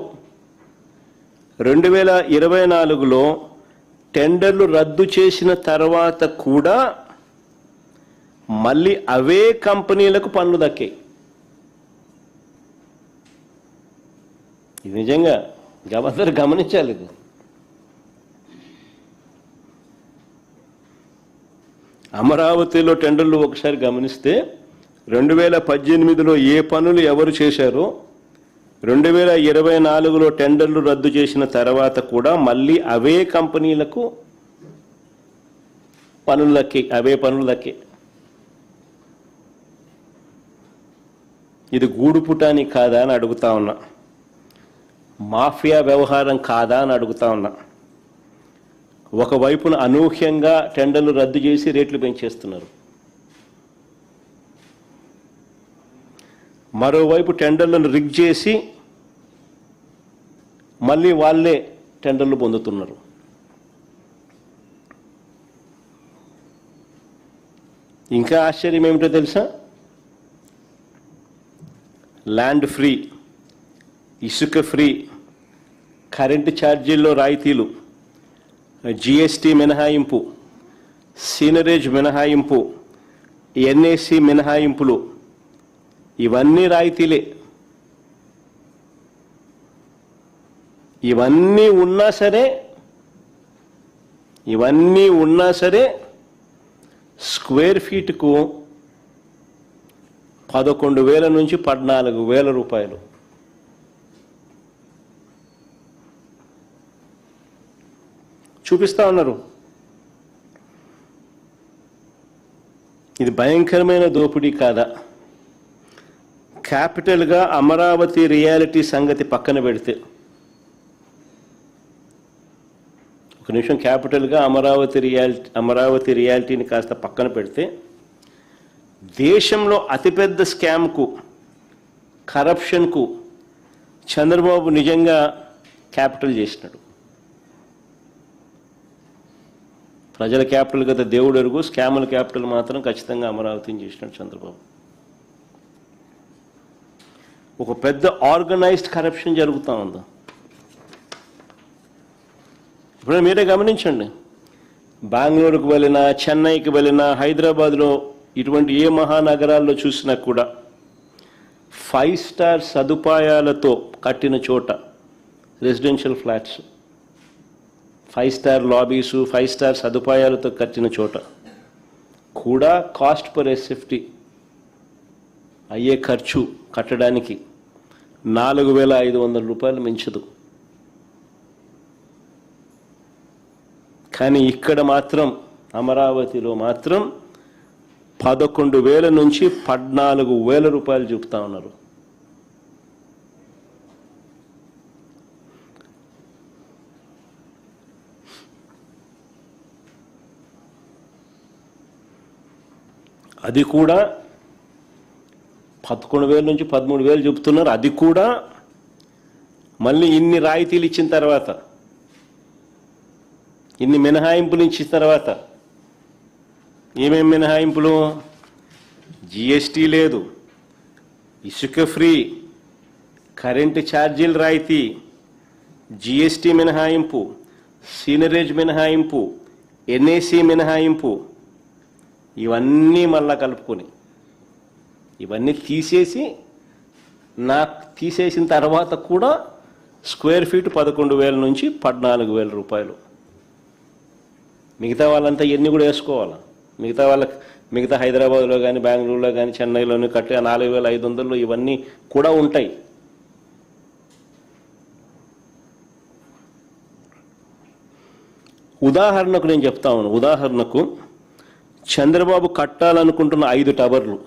2024లో టెండర్లు రద్దు చేసిన తర్వాత కూడా మళ్ళీ అవే కంపెనీలకు పనులు దక్కాయి. ఇది నిజంగా అందరూ గమనించాలి. ఇది అమరావతిలో టెండర్లు ఒకసారి గమనిస్తే 2018లో ఏ పనులు ఎవరు చేశారో 2024లో టెండర్లు రద్దు చేసిన తర్వాత కూడా మళ్ళీ అవే కంపెనీలకు పనులు దక్కాయి, అవే పనులు దక్కాయి. ఇది గూడుపుటాని కాదా అని అడుగుతా ఉన్నా, మాఫియా వ్యవహారం కాదా అని అడుగుతా ఉన్నా. ఒకవైపున అనూహ్యంగా టెండర్లు రద్దు చేసి రేట్లు పెంచేస్తున్నారు, మరోవైపు టెండర్లను రిగ్ చేసి మళ్ళీ వాళ్ళే టెండర్లు పొందుతున్నారు. ఇంకా ఆశ్చర్యం ఏమిటో తెలుసా? ల్యాండ్ ఫ్రీ, ఇసుక ఫ్రీ, కరెంటు ఛార్జీల్లో రాయితీలు, జిఎస్టీ మినహాయింపు, సీనరేజ్ మినహాయింపు, ఎన్ఏసి మినహాయింపులు, ఇవన్నీ రాయితీలే. ఇవన్నీ ఉన్నా సరే స్క్వేర్ ఫీట్కు 11,000 నుంచి 14,000 రూపాయలు. చూపిస్తా ఉన్నారు. ఇది భయంకరమైన దోపిడీ కాదా? క్యాపిటల్గా అమరావతి రియాలిటీ సంగతి పక్కన పెడితే, ఒక నిమిషం క్యాపిటల్గా అమరావతి రియాలిటీని కాస్త పక్కన పెడితే, దేశంలో అతిపెద్ద స్కామ్కు, కరప్షన్కు చంద్రబాబు నిజంగా క్యాపిటల్ చేసినాడు. ప్రజల క్యాపిటల్ కదా దేవుడు ఎరుగు, స్కాముల క్యాపిటల్ మాత్రం ఖచ్చితంగా అమరావతిని చేసినాడు చంద్రబాబు. ఒక పెద్ద ఆర్గనైజ్డ్ కరప్షన్ జరుగుతూ ఉంది. ఇప్పుడు మీరే గమనించండి, బెంగళూరుకు వెళ్ళినా, చెన్నైకి వెళ్ళినా, హైదరాబాద్లో ఇటువంటి ఏ మహానగరాల్లో చూసినా కూడా 5 స్టార్ సదుపాయాలతో కట్టిన చోట, రెసిడెన్షియల్ ఫ్లాట్స్, 5 స్టార్ లాబీసు, 5 స్టార్ సదుపాయాలతో కట్టిన చోట కూడా కాస్ట్ పర్ ఎస్ఎఫ్టీ అయ్యే ఖర్చు కట్టడానికి 4,500 రూపాయలు మించదు. కానీ ఇక్కడ మాత్రం, అమరావతిలో మాత్రం 11,000 నుంచి 14,000 రూపాయలు చూపుతా ఉన్నారు. అది కూడా 11,000 నుంచి 13,000 చూపుతున్నారు. అది కూడా మళ్ళీ ఇన్ని రాయితీలు ఇచ్చిన తర్వాత, ఇన్ని మినహాయింపులు ఇచ్చిన తర్వాత. ఏమేమి మినహాయింపులు? జిఎస్టీ లేదు, ఇసుక ఫ్రీ, కరెంటు ఛార్జీలు రాయితీ, జిఎస్టీ మినహాయింపు, సీనరేజ్ మినహాయింపు, ఎన్ఏసి మినహాయింపు, ఇవన్నీ మళ్ళా కలుపుకొని, ఇవన్నీ తీసేసిన తర్వాత కూడా స్క్వేర్ ఫీట్ 11,000 నుంచి 14,000 రూపాయలు. మిగతా వాళ్ళంతా ఇవన్నీ కూడా వేసుకోవాలి. మిగతా హైదరాబాద్లో కానీ, బెంగళూరులో కానీ, చెన్నైలోని కట్టే 4,500 ఇవన్నీ కూడా ఉంటాయి. ఉదాహరణకు నేను చెప్తా ఉన్నాను, ఉదాహరణకు చంద్రబాబు కట్టాలనుకుంటున్న 5 టవర్లు,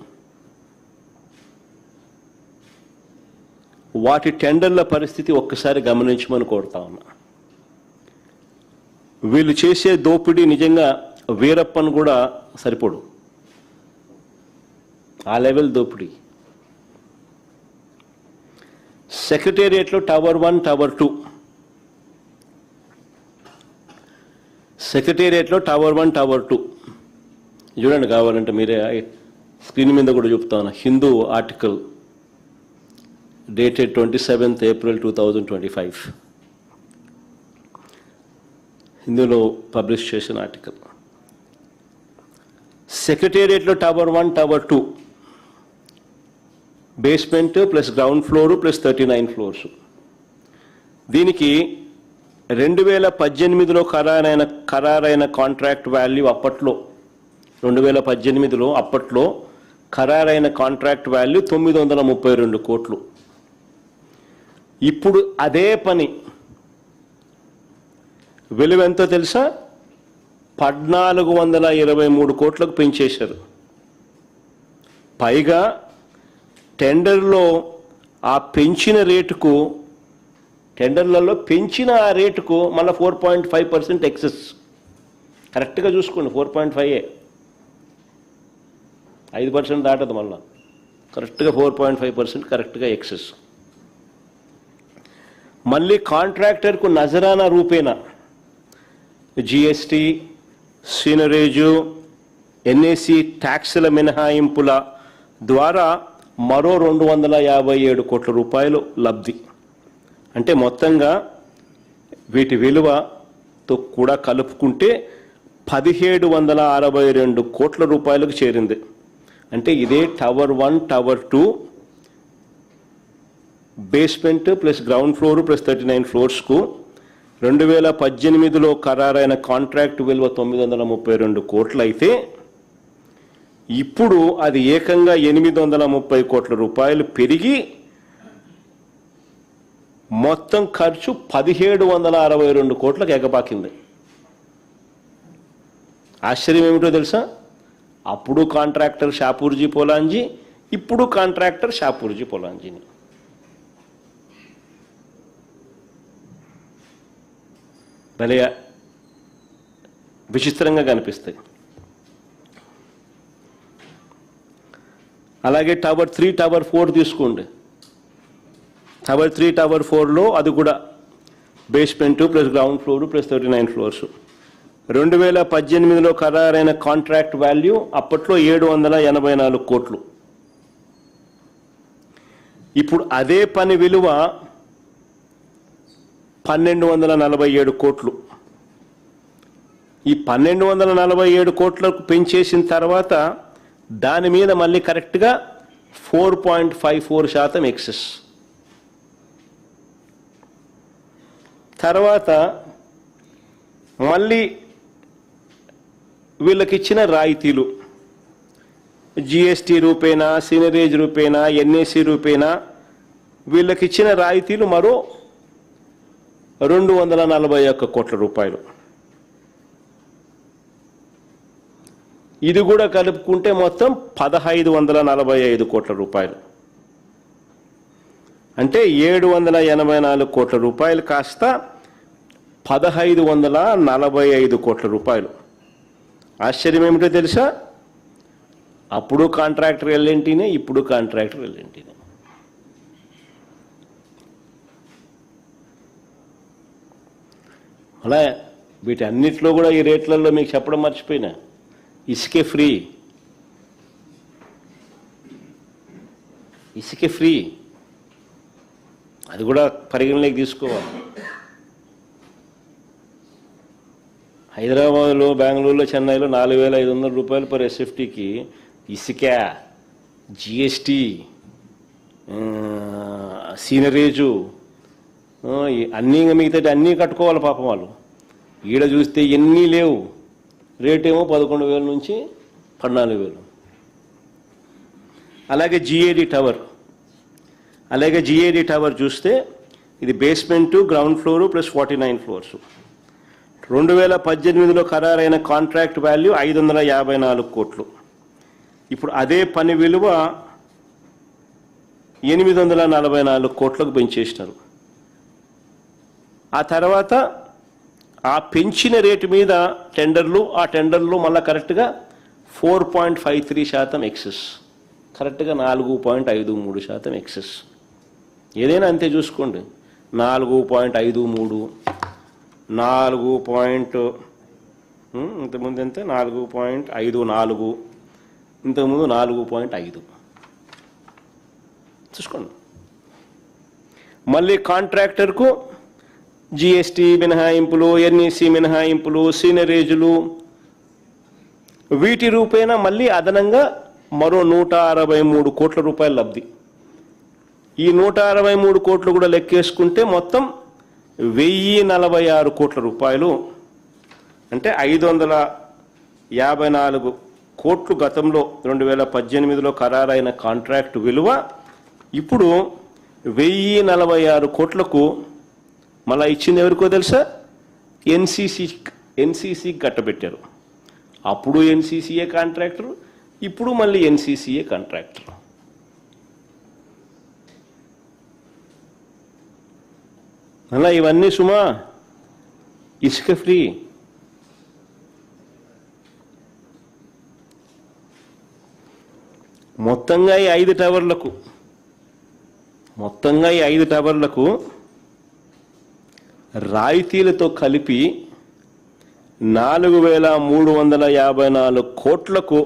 వాటి టెండర్ల పరిస్థితి ఒక్కసారి గమనించమని కోరుతా ఉన్నా. వీళ్ళు చేసే దోపిడీ నిజంగా వీరప్పన్ కూడా సరిపోడు, ఆ లెవెల్ దోపిడీ. సెక్రటేరియట్లో టవర్ 1, టవర్ 2, సెక్రటేరియట్లో టవర్ 1, టవర్ 2 చూడండి, కావాలంటే మీరే స్క్రీన్ మీద కూడా చెప్తాను. Hindu article dated 27th April 2025, హిందూలో పబ్లిష్ చేసిన ఆర్టికల్. సెక్రటేరియట్లో tower 1, tower 2, basement plus ground floor plus 39 floors. దీనికి 2018లో ఖరారైన కాంట్రాక్ట్ వాల్యూ అప్పట్లో 2018లో ఖరారైన కాంట్రాక్ట్ వాల్యూ 932 కోట్లు. ఇప్పుడు అదే పని విలువ ఎంతో తెలుసా? 1,423 కోట్లకు పెంచేశారు. పైగా టెండర్లో ఆ పెంచిన రేటుకు, టెండర్లలో పెంచిన ఆ రేటుకు మళ్ళీ 4.5% ఎక్సెస్. కరెక్ట్గా చూసుకోండి, 4.5, 5% దాటదు. మళ్ళీ కరెక్ట్గా 4.5% కరెక్ట్గా ఎక్సెస్. మళ్ళీ కాంట్రాక్టర్కు నజరానా రూపేణా జిఎస్టీ, సీనరేజు, ఎన్ఏసి ట్యాక్సుల మినహాయింపుల ద్వారా మరో 257 కోట్ల రూపాయలు లబ్ధి. అంటే మొత్తంగా వీటి విలువతో కూడా కలుపుకుంటే 1,762 కోట్ల రూపాయలకు చేరింది. అంటే ఇదే tower 1, tower 2, basement plus ground floor plus 39 ఫ్లోర్స్కు 2018లో ఖరారైన కాంట్రాక్ట్ విలువ 932 కోట్లు అయితే, ఇప్పుడు అది ఏకంగా 830 కోట్ల రూపాయలు పెరిగి మొత్తం ఖర్చు 1,762 కోట్లకు ఎగబాకింది. ఆశ్చర్యం ఏమిటో తెలుసా? అప్పుడు కాంట్రాక్టర్ షాపూర్జీ పోలాంజీ, ఇప్పుడు కాంట్రాక్టర్ షాపూర్జీ పోలాంజీని. భలే విచిత్రంగా కనిపిస్తాయి. అలాగే టవర్ 3, టవర్ 4 తీసుకోండి. టవర్ 3, టవర్ 4లో అది కూడా basement plus ground floor plus 39 floors. 2018లో ఖరారైన కాంట్రాక్ట్ వాల్యూ అప్పట్లో 784 కోట్లు. ఇప్పుడు అదే పని విలువ 1247 కోట్లు. ఈ 1247 కోట్లకు పెంచేసిన తర్వాత దాని మీద మళ్ళీ కరెక్ట్గా 4.54% ఎక్సెస్. తర్వాత మళ్ళీ వీళ్ళకిచ్చిన రాయితీలు జిఎస్టీ రూపేనా, సీనరేజ్ రూపేనా, ఎన్ఏసి రూపేనా వీళ్ళకిచ్చిన రాయితీలు మరో 241 కోట్ల రూపాయలు. ఇది కూడా కలుపుకుంటే మొత్తం 1545 కోట్ల రూపాయలు. అంటే 784 కోట్ల రూపాయలు కాస్త 1545 కోట్ల రూపాయలు. ఆశ్చర్యం ఏమిటో తెలుసా? అప్పుడు కాంట్రాక్టర్ ఎల్ఎన్టీనే, ఇప్పుడు కాంట్రాక్టర్ ఎల్ఎన్టీనే. అలా వీటి అన్నిట్లో కూడా ఈ రేట్లలో మీకు చెప్పడం మర్చిపోయినా, ఇసుకే ఫ్రీ, ఇసుకే ఫ్రీ, అది కూడా పరిగణలోకి తీసుకోవాలి. హైదరాబాద్లో, బెంగళూరులో, చెన్నైలో 4500 రూపాయలు పర్ ఎస్ఎఫ్టీకి ఇసుక, జిఎస్టీ, సీనరేజు అన్నీ మిగతా అన్నీ కట్టుకోవాలి పాపం వాళ్ళు. ఈడ చూస్తే ఎన్నీ లేవు, రేటేమో 11,000 నుంచి 14,000. అలాగే జిఏడి టవర్ చూస్తే ఇది basement, ground floor plus 49 floors. 2018లో ఖరారైన కాంట్రాక్ట్ వాల్యూ 554 కోట్లు. ఇప్పుడు అదే పని విలువ 844 కోట్లకు పెంచేసినారు. ఆ తర్వాత ఆ పెంచిన రేటు మీద టెండర్లు, ఆ టెండర్లు మళ్ళీ కరెక్ట్గా 4.53% ఎక్సెస్, కరెక్ట్గా 4.53% ఎక్సెస్. ఏదైనా అంతే చూసుకోండి. 4.53, 4 ఇంతకుముందు ఎంత 4.54, ఇంతకుముందు 4.5 చూసుకోండి. మళ్ళీ కాంట్రాక్టర్కు జిఎస్టీ మినహాయింపులు, ఎన్ఈసి మినహాయింపులు, సీనరేజులు వీటి రూపేణా మళ్ళీ అదనంగా మరో 163 కోట్ల రూపాయల లబ్ధి. ఈ 163 కోట్లు కూడా లెక్కేసుకుంటే మొత్తం 1046 కోట్ల రూపాయలు. అంటే 554 కోట్లు గతంలో 2018లో ఖరారైన కాంట్రాక్ట్ విలువ ఇప్పుడు 1046 కోట్లకు మళ్ళీ ఇచ్చింది ఎవరికో తెలుసా? ఎన్సీసీ కట్టబెట్టారు. అప్పుడు ఎన్సీసీఏ కాంట్రాక్టర్, ఇప్పుడు మళ్ళీ ఎన్సీసీఏ కాంట్రాక్టర్. అలా ఇవన్నీ సుమా ఇసుక ఫ్రీ. మొత్తంగా ఈ 5 టవర్లకు రాయితీలతో కలిపి 4,354 కోట్లకు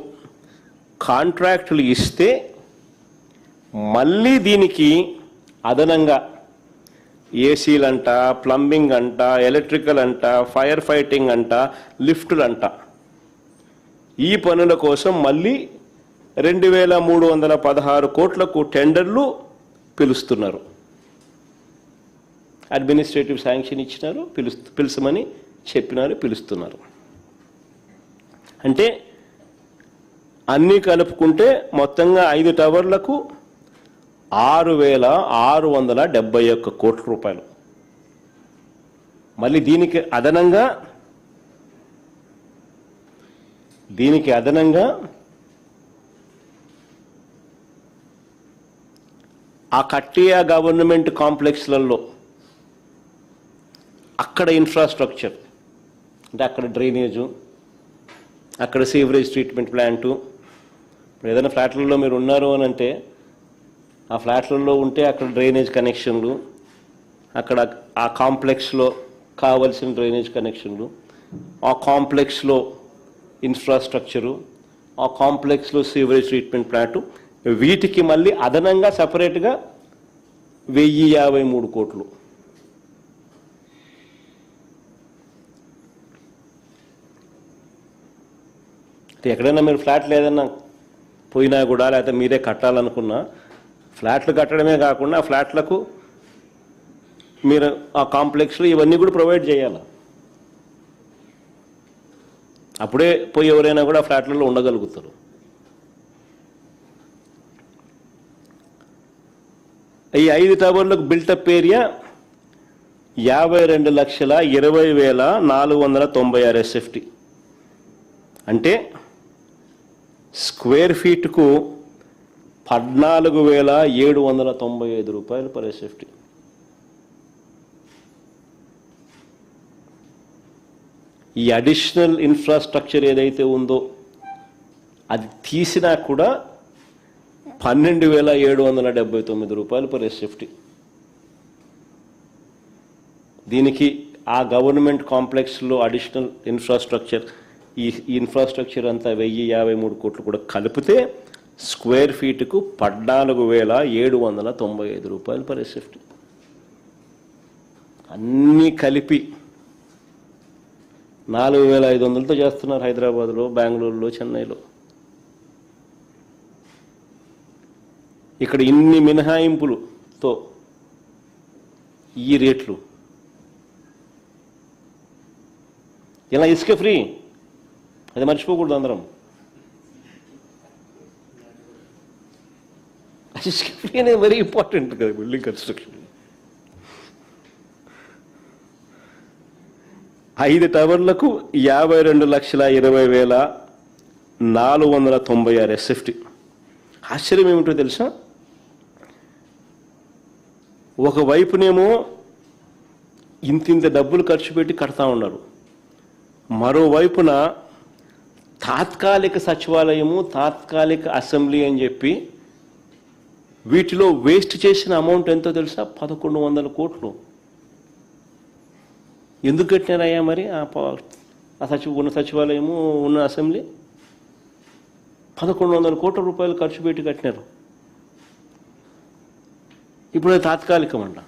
కాంట్రాక్టులు ఇస్తే మళ్ళీ దీనికి అదనంగా ఏసీలంట, ప్లంబింగ్ అంట, ఎలక్ట్రికల్ అంట, ఫైర్ ఫైటింగ్ అంట, లిఫ్టులు అంట, ఈ పనుల కోసం మళ్ళీ 2,316 కోట్లకు టెండర్లు పిలుస్తున్నారు. అడ్మినిస్ట్రేటివ్ శాంక్షన్ ఇచ్చినారు, పిలుచమని చెప్పినారు, పిలుస్తున్నారు. అంటే అన్నీ కలుపుకుంటే మొత్తంగా 5 టవర్లకు 6,671 కోట్ల రూపాయలు. మళ్ళీ దీనికి అదనంగా దీనికి అదనంగా ఆ కట్టియ గవర్నమెంట్ కాంప్లెక్స్లలో అక్కడ ఇన్ఫ్రాస్ట్రక్చర్ అంటే అక్కడ డ్రైనేజు, అక్కడ సీవరేజ్ ట్రీట్మెంట్ ప్లాంటు. ఇప్పుడు ఏదైనా ఫ్లాట్లలో మీరు ఉన్నారు అని అంటే ఆ ఫ్లాట్లలో ఉంటే అక్కడ డ్రైనేజ్ కనెక్షన్లు, అక్కడ ఆ కాంప్లెక్స్లో కావలసిన డ్రైనేజ్ కనెక్షన్లు, ఆ కాంప్లెక్స్లో ఇన్ఫ్రాస్ట్రక్చరు, ఆ కాంప్లెక్స్లో సీవరేజ్ ట్రీట్మెంట్ ప్లాంటు, వీటికి మళ్ళీ అదనంగా సపరేట్గా 1053 కోట్లు. ఎక్కడైనా మీరు ఫ్లాట్లు ఏదైనా పోయినా కూడా లేకపోతే మీరే కట్టాలనుకున్నా ఫ్లాట్లు కట్టడమే కాకుండా ఆ ఫ్లాట్లకు మీరు ఆ కాంప్లెక్స్లో ఇవన్నీ కూడా ప్రొవైడ్ చేయాలి. అప్పుడే పోయి ఎవరైనా కూడా ఫ్లాట్లలో ఉండగలుగుతారు. ఈ 5 టవర్లకు బిల్టప్ ఏరియా 52,20,496 SFT. అంటే స్క్వేర్ ఫీట్కు 14,795 రూపాయలు పర్ SFT. ఈ అడిషనల్ ఇన్ఫ్రాస్ట్రక్చర్ ఏదైతే ఉందో అది తీసినా కూడా 12,779 రూపాయలు పర్ SFT. దీనికి ఆ గవర్నమెంట్ కాంప్లెక్స్లో అడిషనల్ ఇన్ఫ్రాస్ట్రక్చర్, ఈ ఇన్ఫ్రాస్ట్రక్చర్ అంతా 1053 కోట్లు కూడా కలిపితే స్క్వేర్ ఫీట్కు 14,795 రూపాయలు పర్ SFT. అన్నీ కలిపి 4,500తో చేస్తున్నారు హైదరాబాద్లో, బెంగళూరులో, చెన్నైలో. ఇక్కడ ఇన్ని మినహాయింపులతో ఈ రేట్లు. ఇలా ఇసుక ఫ్రీ, అది మర్చిపోకూడదు అందరం. ఇసుక ఫ్రీ అనేది వెరీ ఇంపార్టెంట్ కదా బిల్డింగ్ కన్స్ట్రక్షన్. 5 టవర్లకు 52,20,496 SFT. ఆశ్చర్యం ఏమిటో తెలుసా? ఒకవైపునేమో ఇంతింత డబ్బులు ఖర్చు పెట్టి కడతా ఉన్నారు, మరోవైపున తాత్కాలిక సచివాలయము, తాత్కాలిక అసెంబ్లీ అని చెప్పి వీటిలో వేస్ట్ చేసిన అమౌంట్ ఎంతో తెలుసా? 1,100 కోట్లు. ఎందుకు కట్టినారయ్యా మరి ఉన్న సచివాలయము, ఉన్న అసెంబ్లీ? 1,100 కోట్ల రూపాయలు ఖర్చు పెట్టి కట్టినారు. ఇప్పుడు అది తాత్కాలికం అంట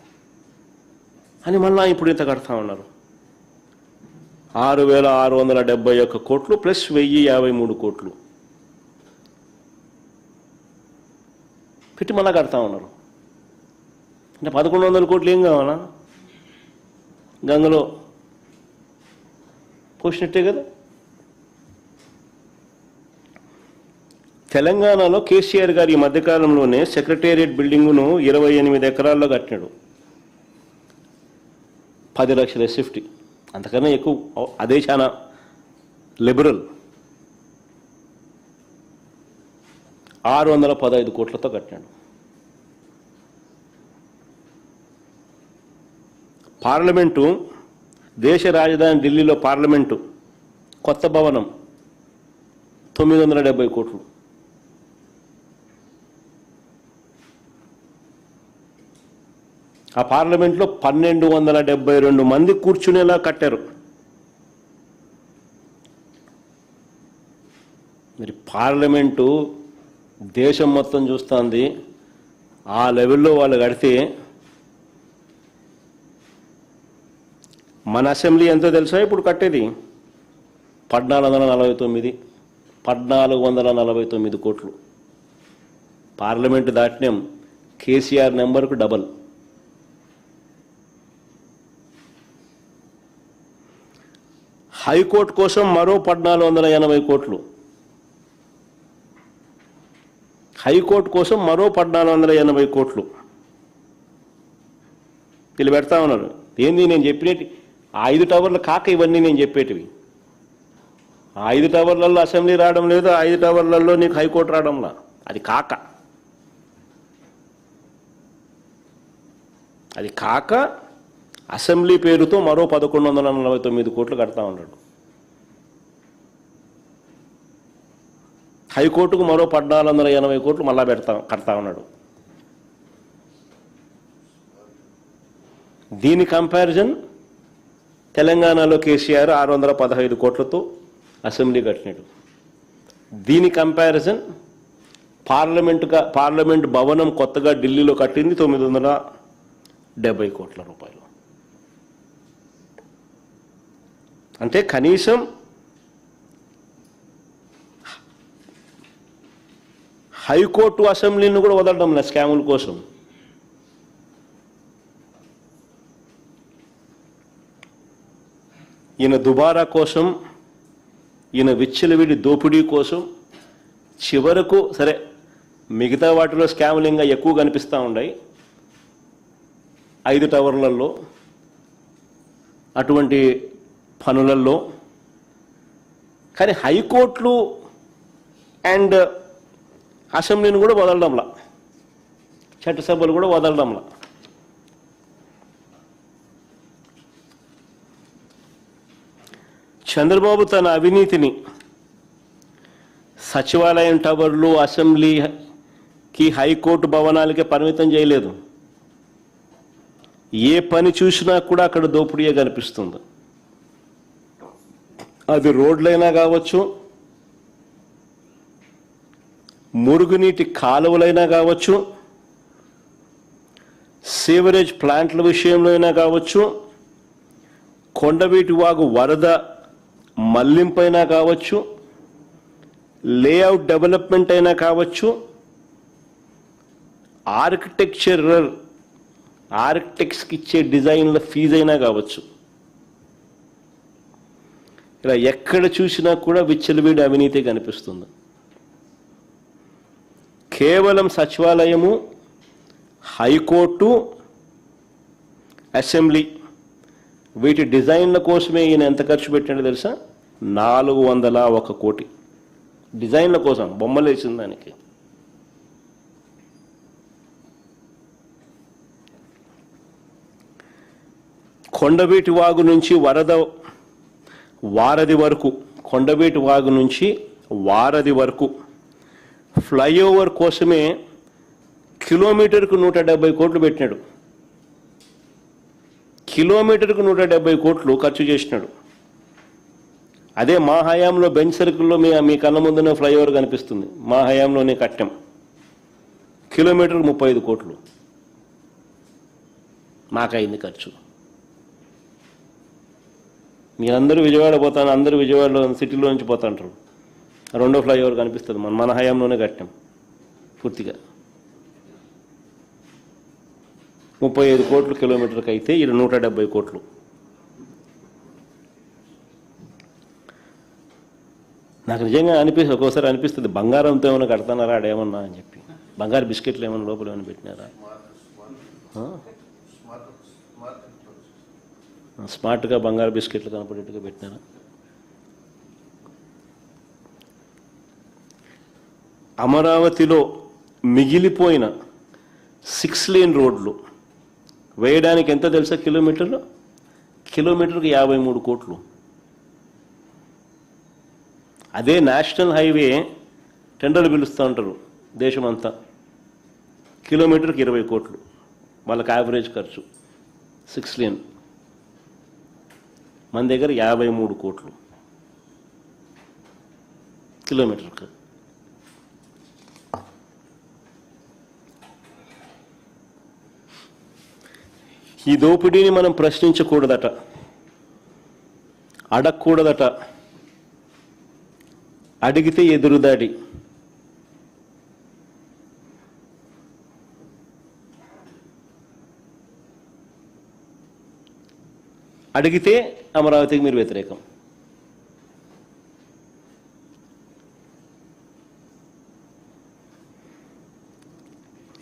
అని మళ్ళా ఇప్పుడు ఇంత కడతా ఉన్నారు. 6,671 కోట్లు ప్లస్ 1,053 కోట్లు పెట్టి మళ్ళా కడతా ఉన్నారు. అంటే 1,100 కోట్లు ఏం కావాలా? గంగలో పోసినట్టే కదా. తెలంగాణలో కేసీఆర్ గారు ఈ మధ్యకాలంలోనే సెక్రటేరియట్ బిల్డింగును 28 ఎకరాల్లో కట్టినాడు. 10 లక్షల SFT, అంతకన్నా ఎక్కువ. అదే చాలా లిబరల్. 615 కోట్లతో కట్టినాడు. పార్లమెంటు, దేశ రాజధాని ఢిల్లీలో పార్లమెంటు కొత్త భవనం 970 కోట్లు. ఆ పార్లమెంట్లో 1,272 మంది కూర్చునేలా కట్టారు. మరి పార్లమెంటు దేశం మొత్తం చూస్తుంది, ఆ లెవెల్లో వాళ్ళు కడితే మన అసెంబ్లీ ఎంతో తెలుసా ఇప్పుడు కట్టేది? 1,449 కోట్లు. పార్లమెంటు దాటినాం, కేసీఆర్ నెంబర్కు డబల్. హైకోర్టు కోసం మరో 1,480 కోట్లు. హైకోర్టు కోసం మరో 1,480 కోట్లు వీళ్ళు పెడతా ఉన్నారు. ఏంది నేను చెప్పినట్టు 5 టవర్లు కాక ఇవన్నీ నేను చెప్పేటివి. 5 టవర్లలో అసెంబ్లీ రావడం లేదు, 5 టవర్లలో నీకు హైకోర్టు రావడంలా. అది కాక అసెంబ్లీ పేరుతో మరో 1149 కోట్లు కడతా ఉన్నాడు. హైకోర్టుకు మరో 1480 కోట్లు మళ్ళా కడతా ఉన్నాడు. దీని కంపారిజన్ తెలంగాణలో కేసీఆర్ 615 కోట్లతో అసెంబ్లీ కట్టినాడు. దీని కంపారిజన్ పార్లమెంట్ భవనం కొత్తగా ఢిల్లీలో కట్టింది 970 కోట్ల రూపాయలు. అంటే కనీసం హైకోర్టు అసెంబ్లీని కూడా వదలడం లేదు స్కాముల కోసం. ఈయన దుబారా కోసం, ఈయన విచ్చలవిడి దోపిడీ కోసం చివరకు సరే మిగతా వాటిలో స్కాములు ఇంకా ఎక్కువ కనిపిస్తూ ఉన్నాయి 5 టవర్లలో అటువంటి పనులలో. కానీ హైకోర్టులు అండ్ అసెంబ్లీని కూడా వదలడంలా, చట్టసభలు కూడా వదలడంలా. చంద్రబాబు తన అవినీతిని సచివాలయం టవర్లు, అసెంబ్లీకి, హైకోర్టు భవనాలకే పరిమితం చేయలేదు. ఏ పని చూసినా కూడా అక్కడ దోపిడీయే కనిపిస్తుంది. అది రోడ్లైనా కావచ్చు, మురుగునీటి కాలువలైనా కావచ్చు, సీవరేజ్ ప్లాంట్ల విషయంలో అయినా కావచ్చు, కొండవీటి వాగు వరద మళ్లింపైనా కావచ్చు, లేఅవుట్ డెవలప్మెంట్ అయినా కావచ్చు, ఆర్కిటెక్ట్స్కి ఇచ్చే డిజైన్ల ఫీజు అయినా కావచ్చు, ఇలా ఎక్కడ చూసినా కూడా విచ్చలవిడి అవినీతి కనిపిస్తుంది. కేవలం సచివాలయము, హైకోర్టు, అసెంబ్లీ వీటి డిజైన్ల కోసమే ఈయన ఎంత ఖర్చు పెట్టాడో తెలుసా? 401 కోటి డిజైన్ల కోసం, బొమ్మలు వేసిన దానికి. కొండవీటి వాగు నుంచి వారధి వరకు, కొండవీటి వాగు నుంచి వారధి వరకు ఫ్లైఓవర్ కోసమే కిలోమీటర్కు 170 కోట్లు పెట్టినాడు. కిలోమీటర్కు 170 కోట్లు ఖర్చు చేసినాడు. అదే మా హయాంలో బెంచ్ సర్కిల్లో మీ కళ్ళ ముందునే ఫ్లైఓవర్ కనిపిస్తుంది, మా హయాంలోనే కట్టాం. కిలోమీటర్కు 35 కోట్లు మాకైంది ఖర్చు. మీరందరూ విజయవాడ పోతాను, అందరూ విజయవాడలో సిటీలో నుంచి పోతాంటారు. రెండో ఫ్లైఓవర్ కనిపిస్తుంది, మన హయాంలోనే కట్టాం పూర్తిగా. 35 కోట్లు కిలోమీటర్కి అయితే ఇది 170 కోట్లు. నాకు నిజంగా ఒక్కోసారి అనిపిస్తుంది బంగారంతో ఏమైనా కడతానారా ఆడేమన్నా అని చెప్పి. బంగారు బిస్కెట్లు ఏమైనా లోపల ఏమైనా పెట్టినారా? స్మార్ట్గా బంగారు బిస్కెట్లు కనపడేట్టుగా పెట్టినారా? అమరావతిలో మిగిలిపోయిన 6 లేన్ రోడ్లు వేయడానికి ఎంత తెలుసా? కిలోమీటర్కు 53 కోట్లు. అదే నేషనల్ హైవే టెండర్లు పిలుస్తూ ఉంటారు దేశమంతా, కిలోమీటర్కి 20 కోట్లు వాళ్ళకి యావరేజ్ ఖర్చు. 6 లేన్ మన దగ్గర 53 కోట్లు కిలోమీటర్కి. ఈ దోపిడీని మనం ప్రశ్నించకూడదట, అడగకూడదట. అడిగితే ఎదురుదాడి. అడిగితే అమరావతికి మీరు వ్యతిరేకం.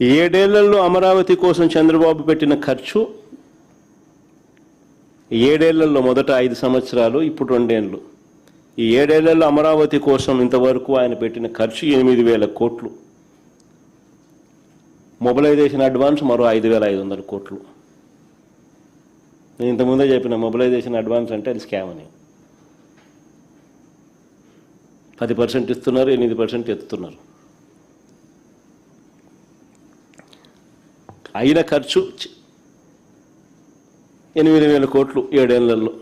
ఏడేళ్లలో అమరావతి కోసం చంద్రబాబు పెట్టిన ఖర్చు, 7 ఏళ్లలో మొదట 5 సంవత్సరాలు, ఇప్పుడు 2 ఏళ్ళు, ఈ 7 ఏళ్లలో అమరావతి కోసం ఇంతవరకు ఆయన పెట్టిన ఖర్చు 8,000 కోట్లు. మొబిలైజేషన్ అడ్వాన్స్ మరో 5,500 కోట్లు. నేను ఇంతకుముందే చెప్పిన మొబిలైజేషన్ అడ్వాన్స్ అంటే అది స్కామ్ అని. 10% ఇస్తున్నారు, 8% ఎత్తుతున్నారు. అయిన ఖర్చు 8,000 కోట్లు 7 ఏళ్లలో.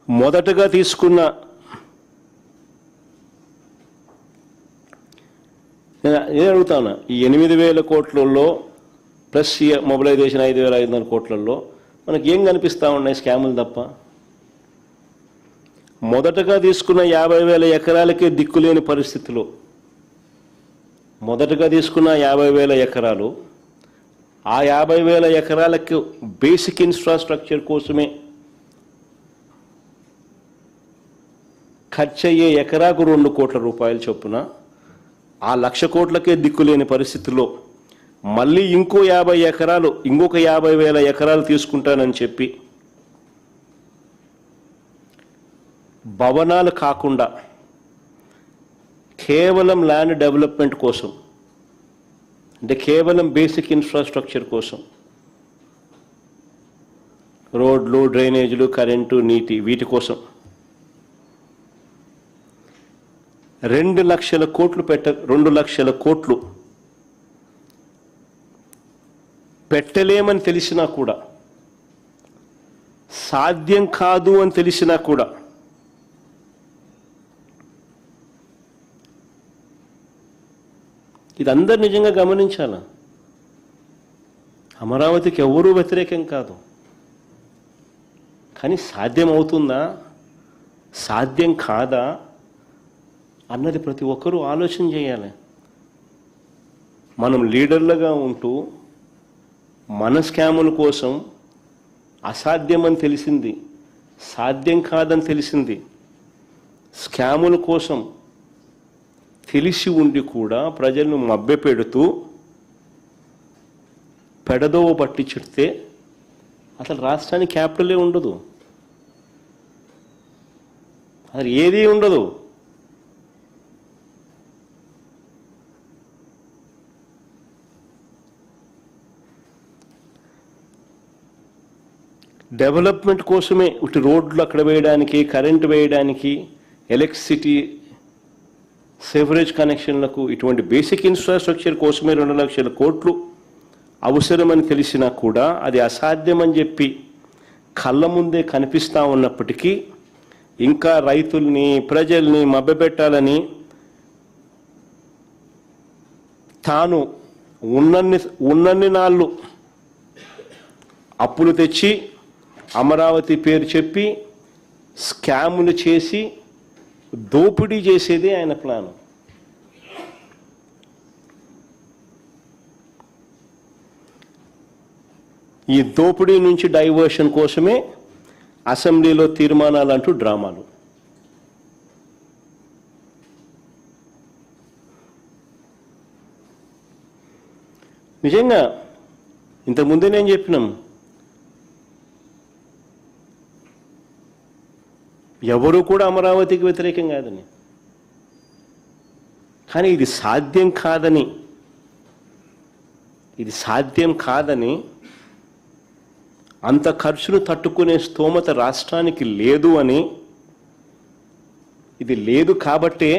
మొదటగా తీసుకున్న నేను అడుగుతాను, ఈ 8,000 కోట్లలో ప్లస్ మొబిలైజేషన్ 5,500 కోట్లలో మనకి ఏం కనిపిస్తూ ఉన్నాయి? స్కాములు తప్ప. మొదటగా తీసుకున్న 50,000 ఎకరాలకే దిక్కులేని పరిస్థితిలో, మొదటగా తీసుకున్న 50,000 ఎకరాలు, ఆ 50,000 ఎకరాలకు బేసిక్ ఇన్ఫ్రాస్ట్రక్చర్ కోసమే ఖర్చయ్యే ఎకరాకు 2 కోట్ల రూపాయలు చొప్పున, ఆ 1,00,000 కోట్లకే దిక్కులేని పరిస్థితిలో మళ్ళీ ఇంకో 50 ఎకరాలు, ఇంకొక 50,000 ఎకరాలు తీసుకుంటానని చెప్పి భవనాలు కాకుండా కేవలం ల్యాండ్ డెవలప్మెంట్ కోసం, అంటే కేవలం బేసిక్ ఇన్ఫ్రాస్ట్రక్చర్ కోసం, రోడ్లు, డ్రైనేజీలు, కరెంటు, నీటి, వీటి కోసం 2 లక్షల కోట్లు 2 లక్షల కోట్లు పెట్టలేమని తెలిసినా కూడా, సాధ్యం కాదు అని తెలిసినా కూడా ఇది అందరు నిజంగా గమనించాల. అమరావతికి ఎవరూ వ్యతిరేకం కాదు, కానీ సాధ్యం అవుతుందా, సాధ్యం కాదా అన్నది ప్రతి ఒక్కరూ ఆలోచన చేయాలి. మనం లీడర్లుగా ఉంటూ మన స్కాముల కోసం అసాధ్యమని తెలిసింది, సాధ్యం కాదని తెలిసింది, స్కాముల కోసం తెలిసి ఉండి కూడా ప్రజలను మభ్యపెడుతూ పెడదోవ పట్టించితే అసలు రాష్ట్రానికి క్యాపిటలే ఉండదు, అసలు ఏదీ ఉండదు. డెవలప్మెంట్ కోసమే ఇటు రోడ్లు అక్కడ వేయడానికి, కరెంటు వేయడానికి, ఎలక్ట్రిసిటీ, సేవరేజ్ కనెక్షన్లకు, ఇటువంటి బేసిక్ ఇన్ఫ్రాస్ట్రక్చర్ కోసమే 2 లక్షల కోట్లు అవసరమని తెలిసినా కూడా అది అసాధ్యమని చెప్పి కళ్ళ ముందే కనిపిస్తూ ఉన్నప్పటికీ ఇంకా రైతుల్ని, ప్రజల్ని మభ్యపెట్టాలని తాను ఉన్నన్ని నాళ్ళు అప్పులు తెచ్చి అమరావతి పేరు చెప్పి స్కాములు చేసి దోపిడీ చేసేదే ఆయన ప్లాను. ఈ దోపిడీ నుంచి డైవర్షన్ కోసమే అసెంబ్లీలో తీర్మానాలు అంటూ డ్రామాలు. నిజంగా ఇంతకుముందే నేను చెప్పినాం, ఎవరు కూడా అమరావతికి వ్యతిరేకం కాదని, కానీ ఇది సాధ్యం కాదని, అంత ఖర్చును తట్టుకునే స్తోమత రాష్ట్రానికి లేదు అని, ఇది లేదు కాబట్టే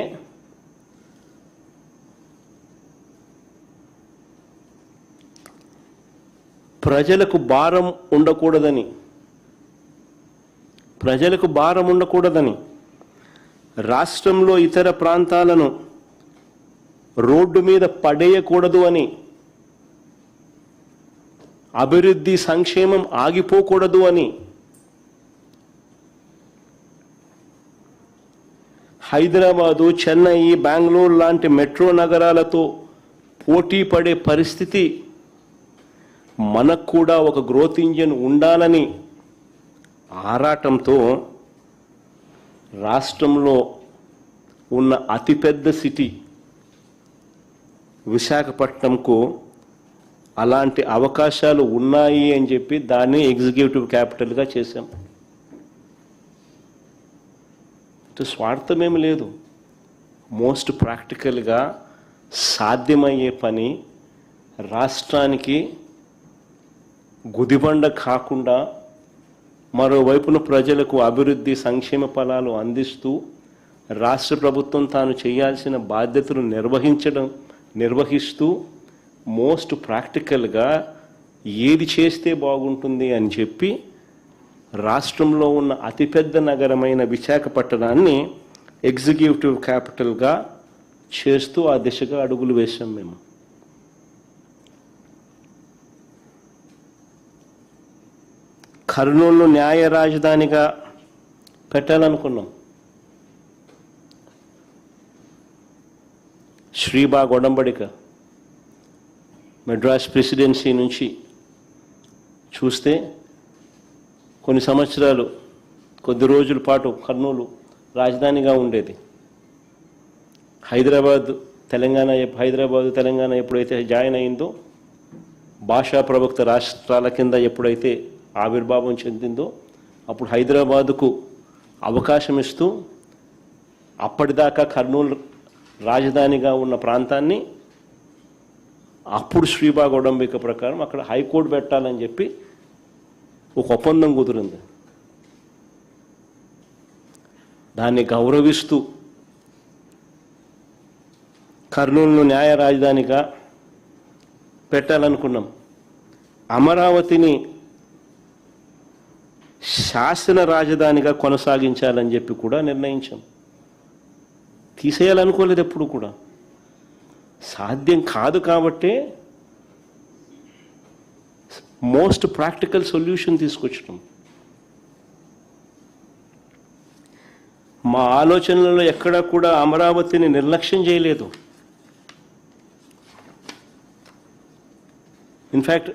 ప్రజలకు భారం ఉండకూడదని రాష్ట్రంలో ఇతర ప్రాంతాలను రోడ్డు మీద పడేయకూడదు అని, అభివృద్ధి సంక్షేమం ఆగిపోకూడదు అని హైదరాబాదు, చెన్నై, బెంగళూరు లాంటి మెట్రో నగరాలతో పోటీ పడే పరిస్థితి మనకు కూడా ఒక గ్రోత్ ఇంజిన్ ఉండాలని ఆరాటంతో రాష్ట్రంలో ఉన్న అతిపెద్ద సిటీ విశాఖపట్నంకు అలాంటి అవకాశాలు ఉన్నాయి అని చెప్పి దాన్ని ఎగ్జిక్యూటివ్ క్యాపిటల్గా చేశాం. స్వార్థమేమి లేదు. మోస్ట్ ప్రాక్టికల్గా సాధ్యమయ్యే పని, రాష్ట్రానికి గుదిబండ కాకుండా మరోవైపున ప్రజలకు అభివృద్ధి సంక్షేమ ఫలాలు అందిస్తూ రాష్ట్ర ప్రభుత్వం తాను చేయాల్సిన బాధ్యతలు నిర్వహిస్తూ మోస్ట్ ప్రాక్టికల్గా ఏది చేస్తే బాగుంటుంది అని చెప్పి రాష్ట్రంలో ఉన్న అతిపెద్ద నగరమైన విశాఖపట్నాన్ని ఎగ్జిక్యూటివ్ క్యాపిటల్గా చేస్తూ ఆ దిశగా అడుగులు వేశాం మేము. కర్నూలును న్యాయ రాజధానిగా పెట్టాలనుకున్నాం. శ్రీబాగ్ ఒడంబడిక మెడ్రాస్ ప్రెసిడెన్సీ నుంచి చూస్తే కొన్ని సంవత్సరాలు, కొద్ది రోజుల పాటు కర్నూలు రాజధానిగా ఉండేది. హైదరాబాదు తెలంగాణ ఎప్పుడైతే జాయిన్ అయిందో, భాషా ప్రవక్త రాష్ట్రాల కింద ఎప్పుడైతే ఆవిర్భావం చెందిందో, అప్పుడు హైదరాబాదుకు అవకాశం ఇస్తూ అప్పటిదాకా కర్నూలు రాజధానిగా ఉన్న ప్రాంతాన్ని అప్పుడు శ్రీబాగ్ ఒడంబిక ప్రకారం అక్కడ హైకోర్టు పెట్టాలని చెప్పి ఒక ఒప్పందం కుదిరింది. దాన్ని గౌరవిస్తూ కర్నూలును న్యాయ రాజధానిగా పెట్టాలనుకున్నాం. అమరావతిని శాసన రాజధానిగా కొనసాగించాలని చెప్పి కూడా నిర్ణయించాం. తీసేయాలనుకోలేదు ఎప్పుడు కూడా. సాధ్యం కాదు కాబట్టే మోస్ట్ ప్రాక్టికల్ సొల్యూషన్ తీసుకొచ్చినాం. మా ఆలోచనలలో ఎక్కడా కూడా అమరావతిని నిర్లక్ష్యం చేయలేదు. ఇన్ఫ్యాక్ట్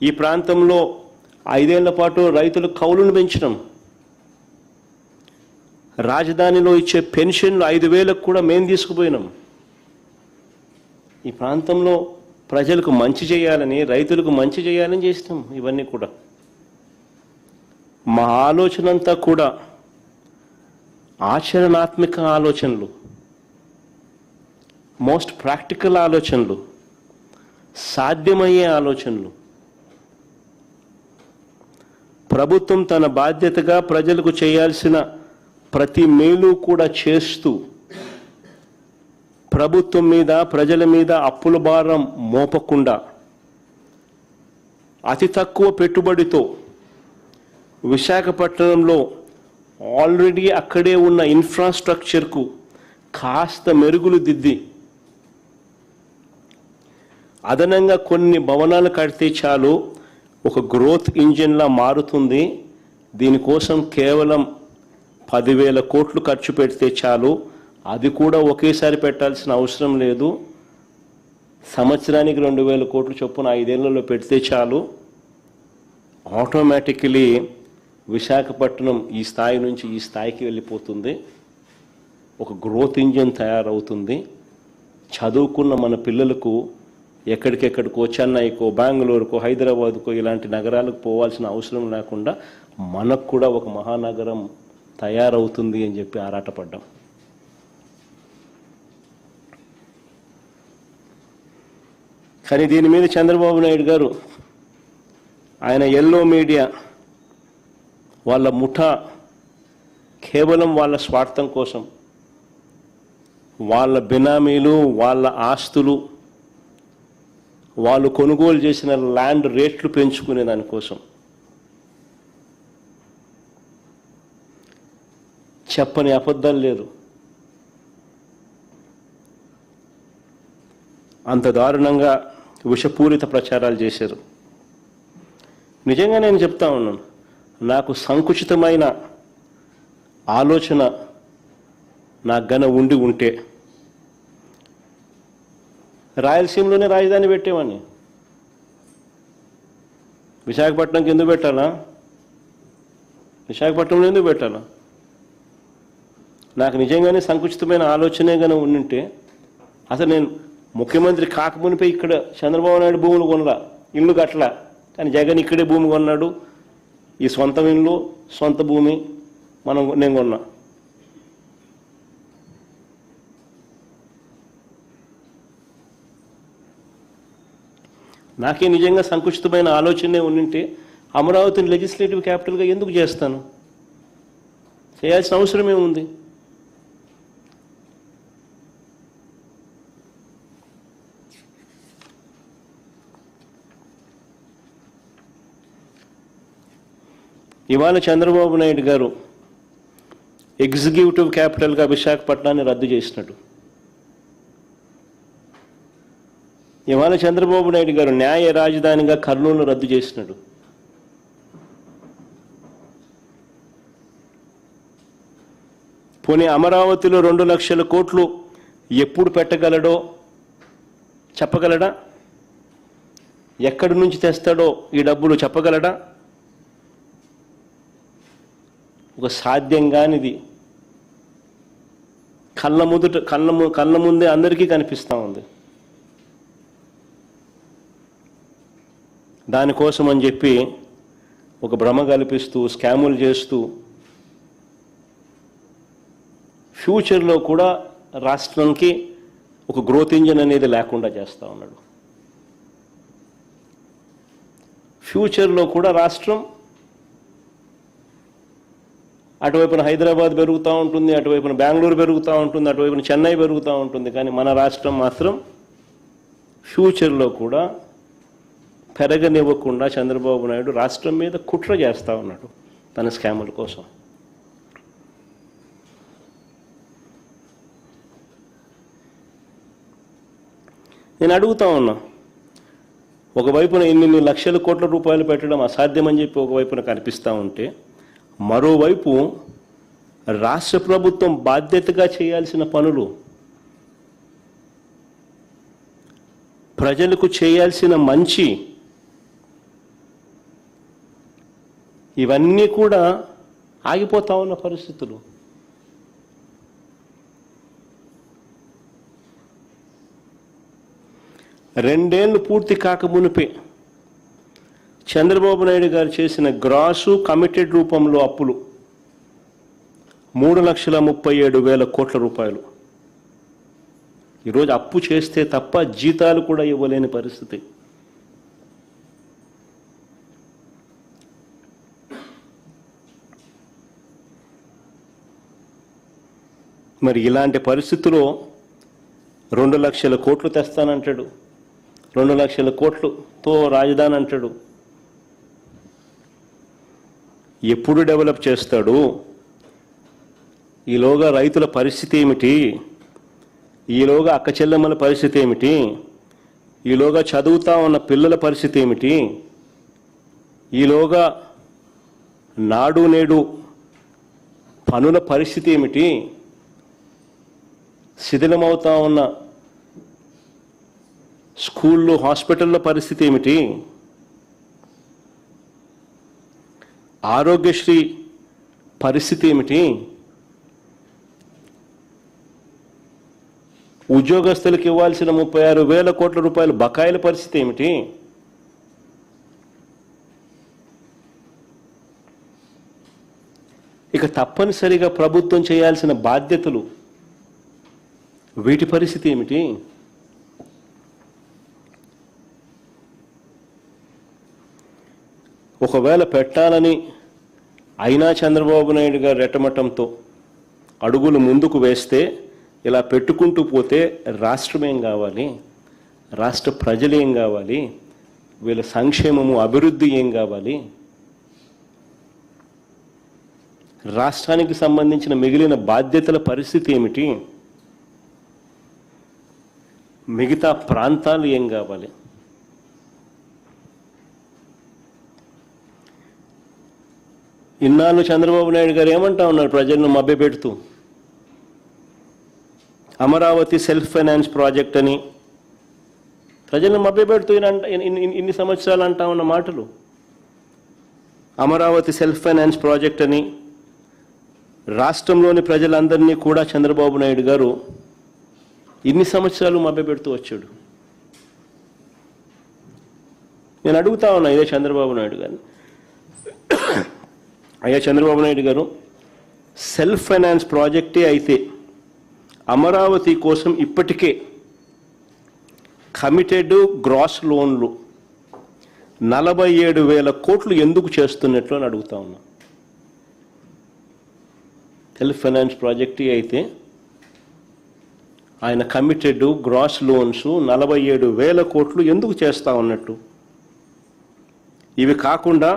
ఈ ప్రాంతంలో 5 ఏళ్ల పాటు రైతులు కౌలును పెంచడం, రాజధానిలో ఇచ్చే పెన్షన్లు 5,000 కూడా మేము తీసుకుపోయినాం. ఈ ప్రాంతంలో ప్రజలకు మంచి చేయాలని, రైతులకు మంచి చేయాలని చేస్తాం. ఇవన్నీ కూడా మా ఆలోచన అంతా కూడా ఆచరణాత్మక ఆలోచనలు, మోస్ట్ ప్రాక్టికల్ ఆలోచనలు, సాధ్యమయ్యే ఆలోచనలు. ప్రభుత్వం తన బాధ్యతగా ప్రజలకు చేయాల్సిన ప్రతి మేలు కూడా చేస్తూ, ప్రభుత్వం మీద, ప్రజల మీద అప్పుల భారం మోపకుండా అతి తక్కువ పెట్టుబడితో విశాఖపట్నంలో ఆల్రెడీ అక్కడే ఉన్న ఇన్ఫ్రాస్ట్రక్చర్కు కాస్త మెరుగులు దిద్ది అదనంగా కొన్ని భవనాలు కడితే చాలు ఒక గ్రోత్ ఇంజిన్లా మారుతుంది. దీనికోసం కేవలం 10,000 కోట్లు ఖర్చు పెడితే చాలు. అది కూడా ఒకేసారి పెట్టాల్సిన అవసరం లేదు. సంవత్సరానికి 2,000 కోట్లు చొప్పున 5 ఏళ్లలో పెడితే చాలు. ఆటోమేటికలీ విశాఖపట్నం ఈ స్థాయి నుంచి ఈ స్థాయికి వెళ్ళిపోతుంది. ఒక గ్రోత్ ఇంజిన్ తయారవుతుంది. చదువుకున్న మన పిల్లలకు ఎక్కడికెక్కడికో, చెన్నైకో, బెంగళూరుకో, హైదరాబాద్కో ఇలాంటి నగరాలకు పోవాల్సిన అవసరం లేకుండా మనకు కూడా ఒక మహానగరం తయారవుతుంది అని చెప్పి ఆరాటపడ్డాం. కానీ దీని మీద చంద్రబాబు నాయుడు గారు, ఆయన ఎల్లో మీడియా వాళ్ళ ముఠా కేవలం వాళ్ళ స్వార్థం కోసం, వాళ్ళ బినామీలు, వాళ్ళ ఆస్తులు, వాళ్ళు కొనుగోలు చేసిన ల్యాండ్ రేట్లు పెంచుకునే దానికోసం చెప్పని అబద్ధాలు లేదు. అంత దారుణంగా విషపూరిత ప్రచారాలు చేశారు. నిజంగా నేను చెప్తా ఉన్నాను, నాకు సంకుచితమైన ఆలోచన నాకు గన ఉంటే రాయలసీమలోనే రాజధాని పెట్టేవాడిని. విశాఖపట్నంకి ఎందుకు పెట్టాలా? విశాఖపట్నంలో ఎందుకు పెట్టాలా? నాకు నిజంగానే సంకుచితమైన ఆలోచనే కనుక ఉండింటే అసలు నేను ముఖ్యమంత్రి కాకమునిపై ఇక్కడ చంద్రబాబు నాయుడు భూములు కొనలా, ఇల్లు కట్టలా. కానీ జగన్ ఇక్కడే భూమి కొన్నాడు. ఈ సొంత ఇల్లు, సొంత భూమి నేను కొన్నా. నాకే నిజంగా సంకుచితమైన ఆలోచనే ఉండింటే అమరావతిని లెజిస్లేటివ్ క్యాపిటల్గా ఎందుకు చేస్తాను? చేయాల్సిన అవసరం ఏముంది? ఇవాళ చంద్రబాబు నాయుడు గారు ఎగ్జిక్యూటివ్ క్యాపిటల్గా విశాఖపట్నాన్ని రద్దు చేసినట్టు, ఇవాళ చంద్రబాబు నాయుడు గారు న్యాయ రాజధానిగా కర్నూలును రద్దు చేసినట్టు, పోనీ అమరావతిలో 2 లక్షల కోట్లు ఎప్పుడు పెట్టగలడో చెప్పగలడా? ఎక్కడి నుంచి తెస్తాడో ఈ డబ్బులు చెప్పగలడా? ఒక సాధ్యం కానిది కళ్ళ ముందే అందరికీ కనిపిస్తూ ఉంది. దానికోసం అని చెప్పి ఒక భ్రమ కల్పిస్తూ స్కాములు చేస్తూ ఫ్యూచర్లో కూడా రాష్ట్రానికి ఒక గ్రోత్ ఇంజిన్ అనేది లేకుండా చేస్తూ ఉన్నాడు. ఫ్యూచర్లో కూడా రాష్ట్రం అటువైపున హైదరాబాద్ పెరుగుతూ ఉంటుంది, అటువైపున బెంగళూరు పెరుగుతూ ఉంటుంది, అటువైపున చెన్నై పెరుగుతూ ఉంటుంది. కానీ మన రాష్ట్రం మాత్రం ఫ్యూచర్లో కూడా పెరగనివ్వకుండా చంద్రబాబు నాయుడు రాష్ట్రం మీద కుట్ర చేస్తూ ఉన్నాడు తన స్కాముల కోసం. నేను అడుగుతా ఉన్నా, ఒకవైపున ఇన్ని లక్షల కోట్ల రూపాయలు పెట్టడం అసాధ్యమని చెప్పి ఒకవైపున కనిపిస్తూ ఉంటే, మరోవైపు రాష్ట్ర ప్రభుత్వం బాధ్యతగా చేయాల్సిన పనులు, ప్రజలకు చేయాల్సిన మంచి, ఇవన్నీ కూడా ఆగిపోతా ఉన్న పరిస్థితులు. రెండేళ్లు పూర్తి కాకమునిపే చంద్రబాబు నాయుడు గారు చేసిన గ్రాసు కమిటెడ్ రూపంలో అప్పులు 3,37,000 కోట్ల రూపాయలు. ఈరోజు అప్పు చేస్తే తప్ప జీతాలు కూడా ఇవ్వలేని పరిస్థితి. మరి ఇలాంటి పరిస్థితుల్లో 2 లక్షల కోట్లు తెస్తానంటాడు, 2 లక్షల కోట్లతో రాజధాని అంటాడు. ఎప్పుడు డెవలప్ చేస్తాడు? ఈలోగా రైతుల పరిస్థితి ఏమిటి? ఈలోగా అక్క చెల్లెమ్మల పరిస్థితి ఏమిటి? ఈలోగా చదువుతా ఉన్న పిల్లల పరిస్థితి ఏమిటి? ఈలోగా నాడు నేడు పనుల పరిస్థితి ఏమిటి? శిథిలమవుతా ఉన్న స్కూళ్ళు, హాస్పిటళ్ళ పరిస్థితి ఏమిటి? ఆరోగ్యశ్రీ పరిస్థితి ఏమిటి? ఉద్యోగస్తులకు ఇవ్వాల్సిన 36,000 కోట్ల రూపాయల బకాయిల పరిస్థితి ఏమిటి? ఇక తప్పనిసరిగా ప్రభుత్వం చేయాల్సిన బాధ్యతలు, వీటి పరిస్థితి ఏమిటి? ఒకవేళ పెట్టాలని అయినా చంద్రబాబు నాయుడు గారు రెట్టమట్టంతో అడుగులు ముందుకు వేస్తే, ఇలా పెట్టుకుంటూ పోతే రాష్ట్రం ఏం కావాలి? రాష్ట్ర ప్రజలు ఏం కావాలి? వీళ్ళ సంక్షేమము, అభివృద్ధి ఏం కావాలి? రాష్ట్రానికి సంబంధించిన మిగిలిన బాధ్యతల పరిస్థితి ఏమిటి? మిగతా ప్రాంతాలు ఏం కావాలి? ఇన్నాళ్ళు చంద్రబాబు నాయుడు గారు ఏమంటా ఉన్నారు ప్రజలను మభ్యపెడుతూ? అమరావతి సెల్ఫ్ ఫైనాన్స్ ప్రాజెక్ట్ అని ప్రజలను మభ్యపెడుతూ ఇన్ని సంవత్సరాలు అంటా ఉన్న మాటలు. అమరావతి సెల్ఫ్ ఫైనాన్స్ ప్రాజెక్ట్ అని రాష్ట్రంలోని ప్రజలందరినీ కూడా చంద్రబాబు నాయుడు గారు ఇన్ని సంవత్సరాలు మభ్యపెడుతూ వచ్చాడు. నేను అడుగుతా ఉన్నా ఇదే చంద్రబాబు నాయుడు గారిని, అయ్యా చంద్రబాబు నాయుడు గారు, సెల్ఫ్ ఫైనాన్స్ ప్రాజెక్టే అయితే అమరావతి కోసం ఇప్పటికే కమిటెడ్ గ్రాస్ లోన్లు 47,000 కోట్లు ఎందుకు చేస్తున్నట్లు అని అడుగుతా ఉన్నా. సెల్ఫ్ ఫైనాన్స్ ప్రాజెక్ట్ అయితే ఆయన కమిటెడ్ గ్రాస్ లోన్స్ 47,000 కోట్లు ఎందుకు చేస్తా ఉన్నట్టు? ఇవి కాకుండా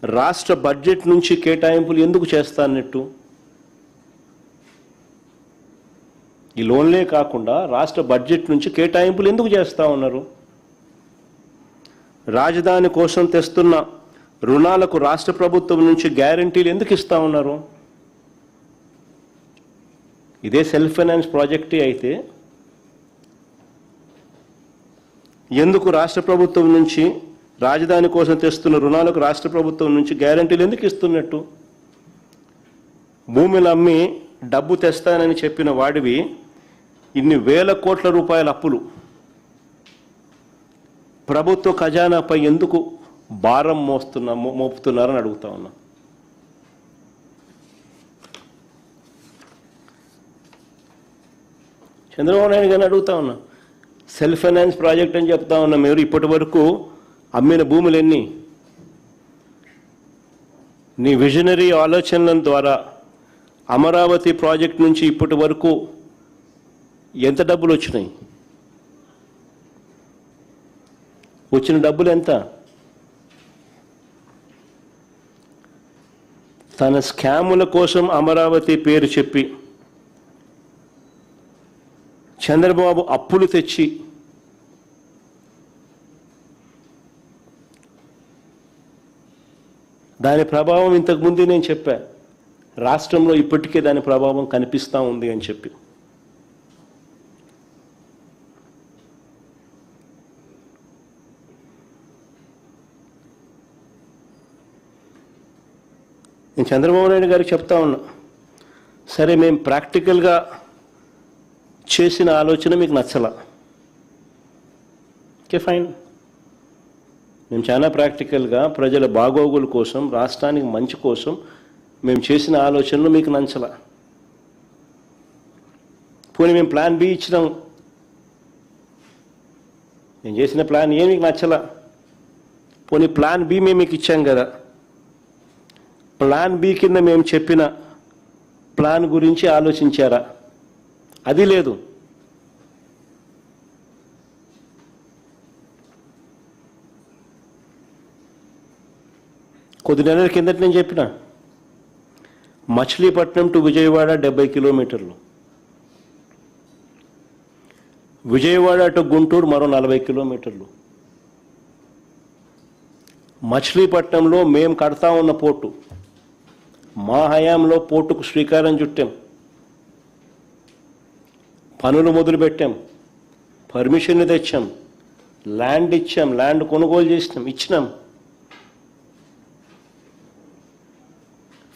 రాష్ట్ర బడ్జెట్ నుంచి కేటాయింపులు ఎందుకు చేస్తా అన్నట్టు? ఈ లోన్లే కాకుండా రాష్ట్ర బడ్జెట్ నుంచి కేటాయింపులు ఎందుకు చేస్తా ఉన్నారు? రాజధాని కోసం తెస్తున్న రుణాలకు రాష్ట్ర ప్రభుత్వం నుంచి గ్యారంటీలు ఎందుకు ఇస్తా ఉన్నారు? ఇదే సెల్ఫ్ ఫైనాన్స్ ప్రాజెక్టే అయితే ఎందుకు రాష్ట్ర ప్రభుత్వం నుంచి రాజధాని కోసం తెస్తున్న రుణాలకు రాష్ట్ర ప్రభుత్వం నుంచి గ్యారంటీలు ఎందుకు ఇస్తున్నట్టు? భూములు అమ్మి డబ్బు తెస్తానని చెప్పిన వాడివి ఇన్ని వేల కోట్ల రూపాయల అప్పులు ప్రభుత్వ ఖజానాపై ఎందుకు భారం మోపుతున్నారని అడుగుతా ఉన్నా. చంద్రబాబు నాయుడు గారిని అడుగుతా ఉన్నా. సెల్ఫ్ ఫైనాన్స్ ప్రాజెక్ట్ అని చెప్తా ఉన్నా. మీరు ఇప్పటి వరకు అమ్మిన భూములు ఎన్ని? నీ విజనరీ ఆలోచనల ద్వారా అమరావతి ప్రాజెక్ట్ నుంచి ఇప్పటి వరకు ఎంత డబ్బులు వచ్చినాయి? వచ్చిన డబ్బులు ఎంత? తన స్కాముల కోసం అమరావతి పేరు చెప్పి చంద్రబాబు అప్పులు తెచ్చి దాని ప్రభావం ఇంతకుముందే నేను చెప్పా, రాష్ట్రంలో ఇప్పటికే దాని ప్రభావం కనిపిస్తూ ఉంది అని చెప్పి. నేను చంద్రబాబు నాయుడు గారికి చెప్తా ఉన్నా, సరే మేము ప్రాక్టికల్గా చేసిన ఆలోచన మీకు నచ్చలా, ఓకే ఫైన్. మేము చాలా ప్రాక్టికల్గా ప్రజల బాగోగుల కోసం, రాష్ట్రానికి మంచి కోసం మేము చేసిన ఆలోచనలు మీకు నచ్చలా. పోనీ మేము ప్లాన్ బి ఇచ్చినాం, నేను చేసిన ప్లాన్ ఏ మీకు నచ్చలా. పోనీ ప్లాన్ బి మేము మీకు ఇచ్చాం కదా, ప్లాన్ బి కింద మేము చెప్పిన ప్లాన్ గురించి ఆలోచించారా? అది లేదు. కొద్ది నెలల కిందట నేను చెప్పిన మచిలీపట్నం టు విజయవాడ 70 కిలోమీటర్లు, విజయవాడ టు గుంటూరు మరో 40 కిలోమీటర్లు. మచిలీపట్నంలో మేము కడతా ఉన్న పోర్టు, మా హయాంలో పోర్టుకు శ్రీకారం చుట్టాం, పనులు మొదలుపెట్టాం, పర్మిషన్లు తెచ్చాం, ల్యాండ్ ఇచ్చాం, ల్యాండ్ కొనుగోలు చేసినాం, ఇచ్చినాం,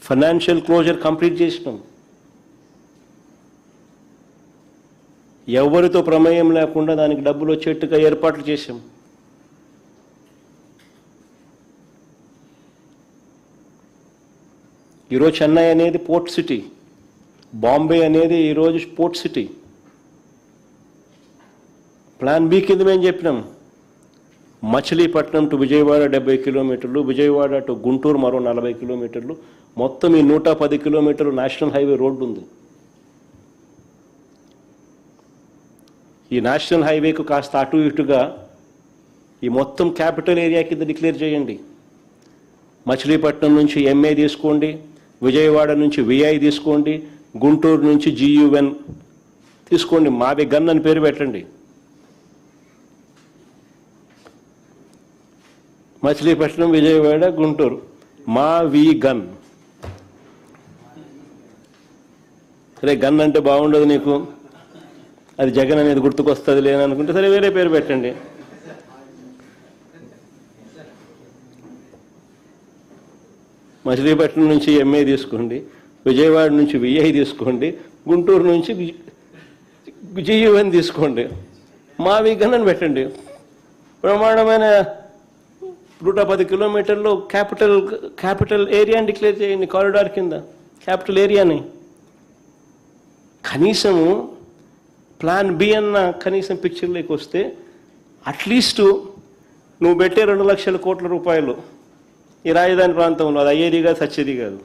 ఫైనాన్షియల్ క్లోజర్ కంప్లీట్ చేసినాం. ఎవరితో ప్రమేయం లేకుండా దానికి డబ్బులు వచ్చేట్టుగా ఏర్పాట్లు చేశాం. ఈరోజు చెన్నై అనేది పోర్ట్ సిటీ, బాంబే అనేది ఈరోజు పోర్ట్ సిటీ. ప్లాన్ బి కింద మేము చెప్పినాం మచిలీపట్నం టు విజయవాడ 70 కిలోమీటర్లు, విజయవాడ టు గుంటూరు మరో 40 కిలోమీటర్లు, మొత్తం ఈ 110 కిలోమీటర్లు నేషనల్ హైవే రోడ్డు ఉంది. ఈ నేషనల్ హైవేకు కాస్త అటు ఇటుగా ఈ మొత్తం క్యాపిటల్ ఏరియా కింద డిక్లేర్ చేయండి. మచిలీపట్నం నుంచి ఎంఏ తీసుకోండి, విజయవాడ నుంచి విఐ తీసుకోండి, గుంటూరు నుంచి జియుఎన్ తీసుకోండి, మావి గన్ అని పేరు పెట్టండి. మచిలీపట్నం, విజయవాడ, గుంటూరు, మా వి గన్. సరే గన్ అంటే బాగుండదు నీకు, అది జగన్ అనేది గుర్తుకొస్తుంది లేననుకుంటే సరే వేరే పేరు పెట్టండి. మచిలీపట్నం నుంచి ఎంఏ తీసుకోండి, విజయవాడ నుంచి విఐ తీసుకోండి, గుంటూరు నుంచి జియుఎన్ తీసుకోండి, మా వి గన్ అని పెట్టండి. బ్రహ్మాండమైన 110 కిలోమీటర్లు క్యాపిటల్ ఏరియాని డిక్లేర్ చేయండి, కారిడార్ కింద క్యాపిటల్ ఏరియాని. కనీసము ప్లాన్ బి అన్న కనీసం పిక్చర్లోకి వస్తే అట్లీస్ట్ నువ్వు పెట్టే 2 లక్షల కోట్ల రూపాయలు ఈ రాజధాని ప్రాంతంలో అది అయ్యేది కాదు, సచ్చేది కాదు.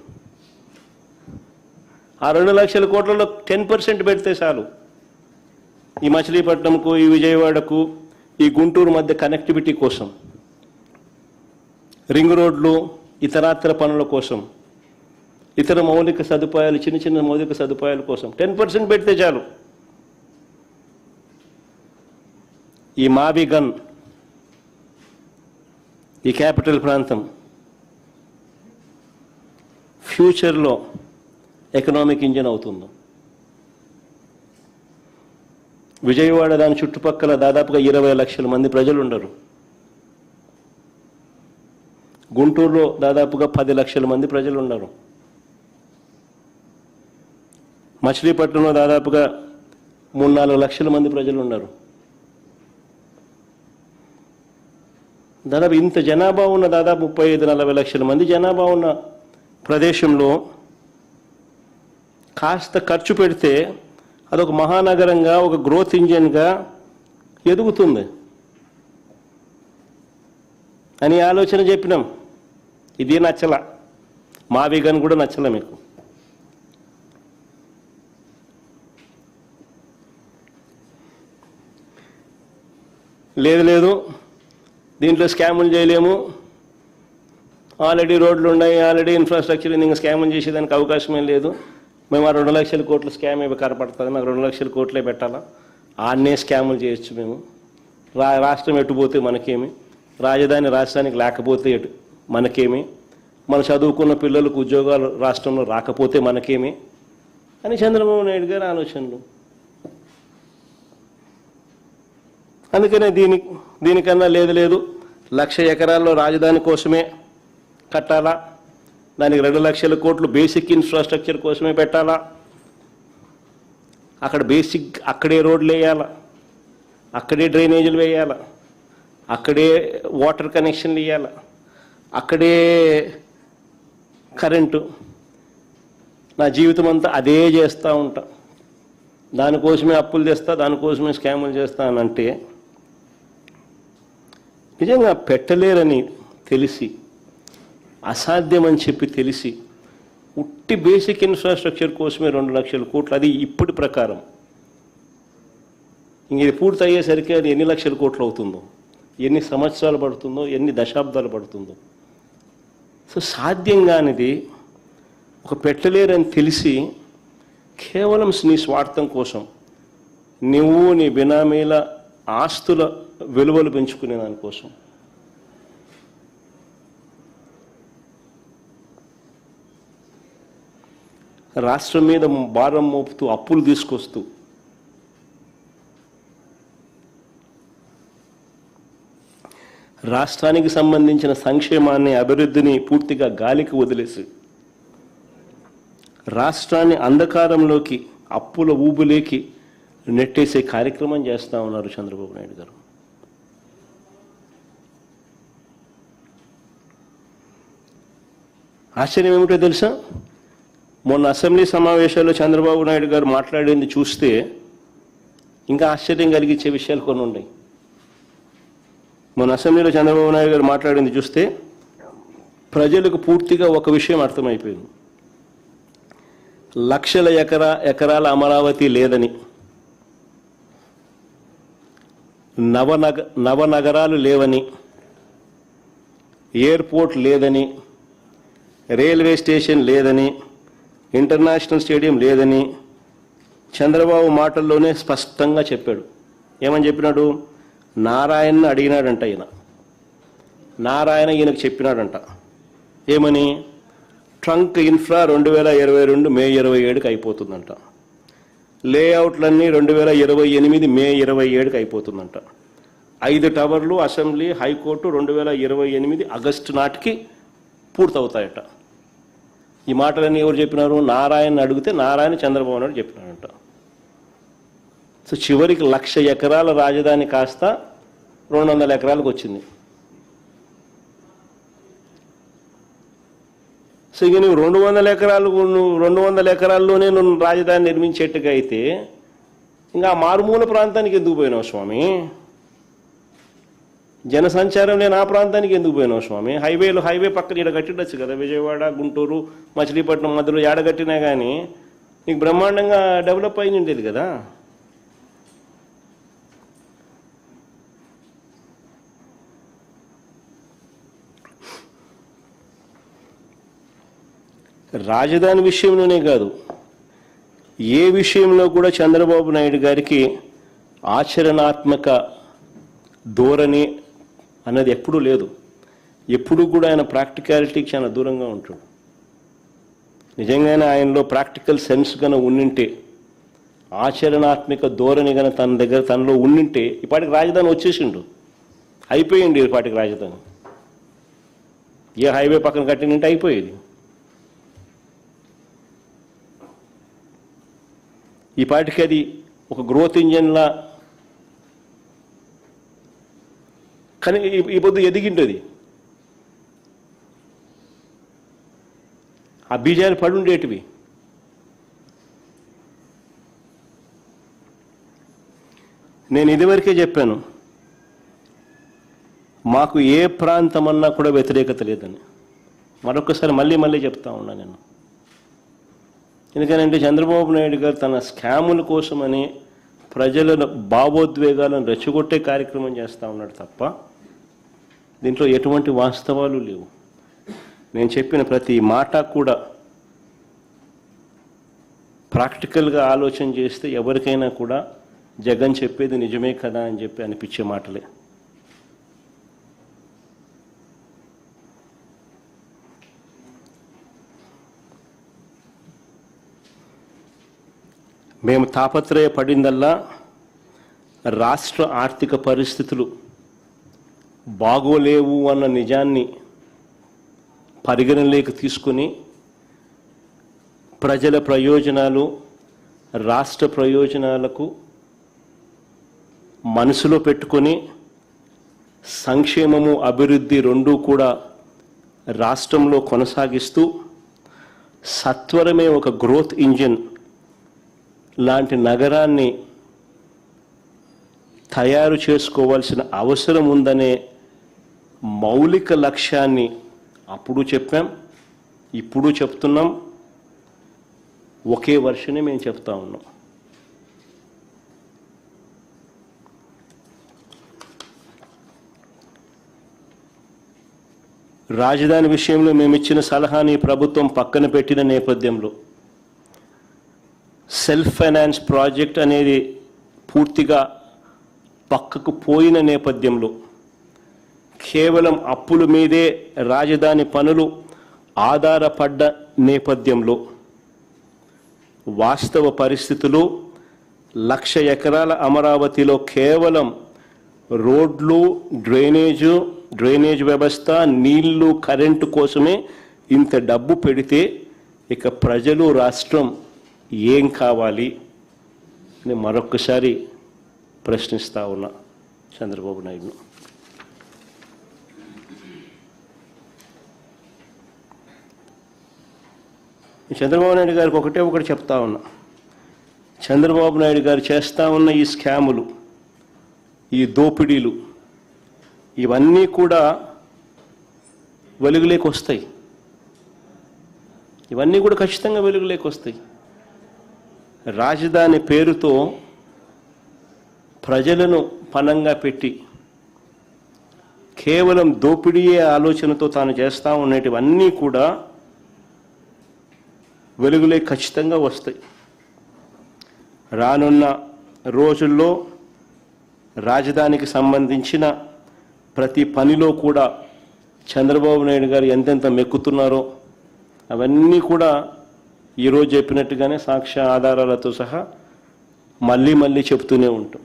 ఆ 2 లక్షల కోట్లలో 10% పెడితే చాలు. ఈ మచిలీపట్నంకు, ఈ విజయవాడకు, ఈ గుంటూరు మధ్య కనెక్టివిటీ కోసం, రింగ్ రోడ్లు, ఇతరాతర పనుల కోసం, ఇతర మౌలిక సదుపాయాలు, చిన్న చిన్న మౌలిక సదుపాయాల కోసం 10% పెడితే చాలు. ఈ మాబిగన్, ఈ క్యాపిటల్ ప్రాంతం ఫ్యూచర్లో ఎకనామిక్ ఇంజిన్ అవుతుంది. విజయవాడ దాని చుట్టుపక్కల దాదాపుగా 20 లక్షల మంది ప్రజలు ఉండరు. గుంటూరులో దాదాపుగా 10 లక్షల మంది ప్రజలు ఉన్నారు. మచిలీపట్నంలో దాదాపుగా 3-4 లక్షల మంది ప్రజలు ఉన్నారు. దాదాపు ఇంత జనాభా ఉన్న, దాదాపు 35-40 లక్షల మంది జనాభా ఉన్న ప్రదేశంలో కాస్త ఖర్చు పెడితే అదొక మహానగరంగా, ఒక గ్రోత్ ఇంజిన్గా ఎదుగుతుంది అని ఆలోచన చెప్పినాం. ఇది నచ్చల, మావిగన్ కూడా నచ్చల మీకు. లేదు దీంట్లో స్కాములు చేయలేము, ఆల్రెడీ రోడ్లు ఉన్నాయి, ఆల్రెడీ ఇన్ఫ్రాస్ట్రక్చర్, ఇంకా స్కాములు చేసేదానికి అవకాశమే లేదు. మేము ఆ 2 లక్షల కోట్ల స్కామ్ ఏమి కనపడుతుంది, మాకు 2 లక్షల కోట్లే పెట్టాలా, ఆన్నే స్కాములు చేయొచ్చు మేము. రాష్ట్రం ఎటుపోతే మనకేమి, రాజధాని రాష్ట్రానికి లేకపోతే మనకేమి, మన చదువుకున్న పిల్లలకు ఉద్యోగాలు రాష్ట్రంలో రాకపోతే మనకేమి అని చంద్రబాబు నాయుడు గారి ఆలోచనలు. అందుకనే దీనికన్నా లేదు 1,00,000 ఎకరాల్లో రాజధాని కోసమే కట్టాలా, దానికి 2 లక్షల కోట్లు బేసిక్ ఇన్ఫ్రాస్ట్రక్చర్ కోసమే పెట్టాలా, అక్కడ అక్కడే రోడ్లు వేయాలా, అక్కడే డ్రైనేజీలు వేయాలా, అక్కడే వాటర్ కనెక్షన్లు ఇవ్వాలా, అక్కడే కరెంటు. నా జీవితం అంతా అదే చేస్తూ ఉంటా, దానికోసమే అప్పులు తెస్తా, దానికోసమే స్కాములు చేస్తానంటే నిజంగా పెట్టలేరని తెలిసి, అసాధ్యమని చెప్పి తెలిసి, ఉట్టి బేసిక్ ఇన్ఫ్రాస్ట్రక్చర్ కోసమే 2 లక్షల కోట్లు, అది ఇప్పటి ప్రకారం. ఇంక ఇది పూర్తి అయ్యేసరికి అది ఎన్ని లక్షల కోట్లు అవుతుందో, ఎన్ని సంవత్సరాలు పడుతుందో, ఎన్ని దశాబ్దాలు పడుతుందో. సో సాధ్యం కానిది ఒక పెట్టలేరని తెలిసి కేవలం నీ స్వార్థం కోసం నువ్వు నీ బినామీల ఆస్తుల విలువలు పెంచుకునే దానికోసం రాష్ట్రం మీద భారం మోపుతూ, అప్పులు తీసుకొస్తూ, రాష్ట్రానికి సంబంధించిన సంక్షేమాన్ని, అభివృద్ధిని పూర్తిగా గాలికి వదిలేసి రాష్ట్రాన్ని అంధకారంలోకి, అప్పుల ఊబులేకి నెట్టేసే కార్యక్రమం చేస్తూ ఉన్నారు చంద్రబాబు నాయుడు గారు. ఆశ్చర్యం ఏమిటో తెలుసా, మొన్న అసెంబ్లీ సమావేశాల్లో చంద్రబాబు నాయుడు గారు మాట్లాడింది చూస్తే ఇంకా ఆశ్చర్యం కలిగించే విషయాలు కొన్ని ఉన్నాయి. మొన్న అసెంబ్లీలో చంద్రబాబు నాయుడు గారు మాట్లాడింది చూస్తే ప్రజలకు పూర్తిగా ఒక విషయం అర్థమైపోయింది. లక్షల ఎకరాల అమరావతి లేదని, నవనగరాలు లేవని, ఎయిర్పోర్ట్ లేదని, రైల్వే స్టేషన్ లేదని, ఇంటర్నేషనల్ స్టేడియం లేదని చంద్రబాబు మాటల్లోనే స్పష్టంగా చెప్పాడు. ఏమని చెప్పినాడు? నారాయణను అడిగినాడంట ఈయన. నారాయణ ఈయనకు చెప్పినాడంట. ఏమని? ట్రంక్ ఇన్ఫ్రా 2022 మే 27కి అయిపోతుందంట. లేఅవుట్లన్నీ 2028 మే 27కి అయిపోతుందంట. 5 టవర్లు, అసెంబ్లీ, హైకోర్టు 2028 ఆగస్టు నాటికి పూర్తవుతాయట. ఈ మాటలన్నీ ఎవరు చెప్పినారు? నారాయణ అడిగితే నారాయణ చంద్రబాబు నాయుడు చెప్పినాడంట. సో చివరికి 1,00,000 ఎకరాల రాజధాని కాస్త 200 ఎకరాలకు వచ్చింది. సో ఇక నువ్వు 200 ఎకరాల్లోనే నువ్వు రాజధాని నిర్మించేట్టుగా అయితే ఇంకా మారుమూల ప్రాంతానికి ఎందుకు పోయినావు స్వామి? జనసంచారం లేని ఆ ప్రాంతానికి ఎందుకు పోయినావు స్వామి? హైవే పక్కన ఈడ కట్టిడచ్చు కదా, విజయవాడ, గుంటూరు, మచిలీపట్నం మధ్యలో ఏడగట్టినా కానీ నీకు బ్రహ్మాండంగా డెవలప్ అయి ఉండేది కదా. రాజధాని విషయంలోనే కాదు, ఏ విషయంలో కూడా చంద్రబాబు నాయుడు గారికి ఆచరణాత్మక ధోరణి అన్నది ఎప్పుడూ లేదు. ఎప్పుడూ కూడా ఆయన ప్రాక్టికాలిటీకి చాలా దూరంగా ఉంటాడు. నిజంగానే ఆయనలో ప్రాక్టికల్ సెన్స్ కనుక ఉండింటే, ఆచరణాత్మక ధోరణి కనుక తనలో ఉండింటే ఇప్పటికి రాజధాని వచ్చేసిండు, అయిపోయింది ఇప్పటికి రాజధాని. ఏ హైవే పక్కన కట్టినంటే అయిపోయేది. ఈ పాటికి అది ఒక గ్రోత్ ఇంజన్లా కానీ ఈ పొద్దు ఎదిగిండేది. ఆ బీజాలు పడుండేటివి. నేను ఇదివరకే చెప్పాను, మాకు ఏ ప్రాంతం అన్నా కూడా వ్యతిరేకత లేదని. మరొకసారి మళ్ళీ చెప్తా ఉన్నా నేను. ఎందుకనంటే చంద్రబాబు నాయుడు గారు తన స్కాముల కోసమని ప్రజల భావోద్వేగాలను రెచ్చగొట్టే కార్యక్రమం చేస్తూ ఉన్నాడు తప్ప దీంట్లో ఎటువంటి వాస్తవాలు లేవు. నేను చెప్పిన ప్రతి మాట కూడా ప్రాక్టికల్గా ఆలోచన చేస్తే ఎవరికైనా కూడా జగన్ చెప్పేది నిజమే కదా అని చెప్పి అనిపించే మాటలే. మేము తాపత్రయపడిందల్లా రాష్ట్ర ఆర్థిక పరిస్థితులు బాగోలేవు అన్న నిజాన్ని పరిగణలోకి తీసుకుని ప్రజల ప్రయోజనాలు, రాష్ట్ర ప్రయోజనాలకు మనసులో పెట్టుకొని సంక్షేమము, అభివృద్ధి రెండూ కూడా రాష్ట్రంలో కొనసాగిస్తూ సత్వరమే ఒక గ్రోత్ ఇంజిన్ లాంటి నగరాన్ని తయారు చేసుకోవాల్సిన అవసరం ఉందనే మౌలిక లక్ష్యాన్ని అప్పుడు చెప్పాం, ఇప్పుడు చెప్తున్నాం. ఒకే వర్షనే మేము చెప్తా ఉన్నాం. రాజధాని విషయంలో మేము ఇచ్చిన సలహాని ప్రభుత్వం పక్కన పెట్టిన నేపథ్యంలో సెల్ఫ్ ఫైనాన్స్ ప్రాజెక్ట్ అనేది పూర్తిగా పక్కకు పోయిన నేపథ్యంలో కేవలం అప్పుల మీదే రాజధాని పనులు ఆధారపడ్డ నేపథ్యంలో వాస్తవ పరిస్థితులు 1,00,000 ఎకరాల అమరావతిలో కేవలం రోడ్లు, డ్రైనేజ్ వ్యవస్థ, నీళ్లు, కరెంటు కోసమే ఇంత డబ్బు పెడితే ఇక ప్రజలు, రాష్ట్రం ఏం కావాలి అని మరొక్కసారి ప్రశ్నిస్తా ఉన్నా చంద్రబాబు నాయుడును. చంద్రబాబు నాయుడు గారికి ఒకటి చెప్తా ఉన్నా. చంద్రబాబు నాయుడు గారు చేస్తూ ఉన్న ఈ స్కాములు, ఈ దోపిడీలు ఇవన్నీ కూడా వెలుగులోకి వస్తాయి. ఇవన్నీ కూడా ఖచ్చితంగా వెలుగులోకి వస్తాయి. రాజధాని పేరుతో ప్రజలను పణంగా పెట్టి కేవలం దోపిడీయే ఆలోచనతో తాను చేస్తూ ఉండేటివన్నీ కూడా వెలుగులే ఖచ్చితంగా వస్తాయి. రానున్న రోజుల్లో రాజధానికి సంబంధించిన ప్రతి పనిలో కూడా చంద్రబాబు నాయుడు గారు ఎంతెంత మెక్కుతున్నారో అవన్నీ కూడా ఈరోజు చెప్పినట్టుగానే సాక్ష్య ఆధారాలతో సహా మళ్ళీ చెప్తూనే ఉంటాం.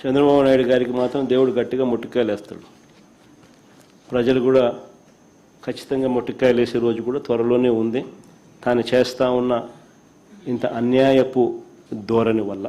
చంద్రబాబు నాయుడు గారికి మాత్రం దేవుడు గట్టిగా ముట్టికాయలు వేస్తాడు. ప్రజలు కూడా ఖచ్చితంగా ముట్టికాయలు వేసే రోజు కూడా త్వరలోనే ఉంది, తాను చేస్తూ ఉన్న ఇంత అన్యాయపు ధోరణి వల్ల.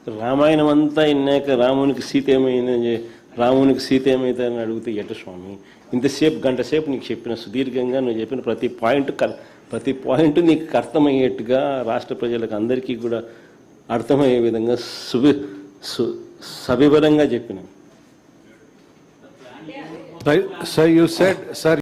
రామాయణం అంతా ఇన్నాక రామునికి సీత ఏమైందని రామునికి సీత ఏమైందని అడిగితే ఎట స్వామి, ఇంతసేపు గంట సేపు నీకు చెప్పిన సుదీర్ఘంగా నువ్వు చెప్పిన ప్రతి పాయింట్ నీకు అర్థమయ్యేట్టుగా రాష్ట్ర ప్రజలకు అందరికీ కూడా అర్థమయ్యే విధంగా సవివరంగా చెప్పిన. Sir, you said, sir.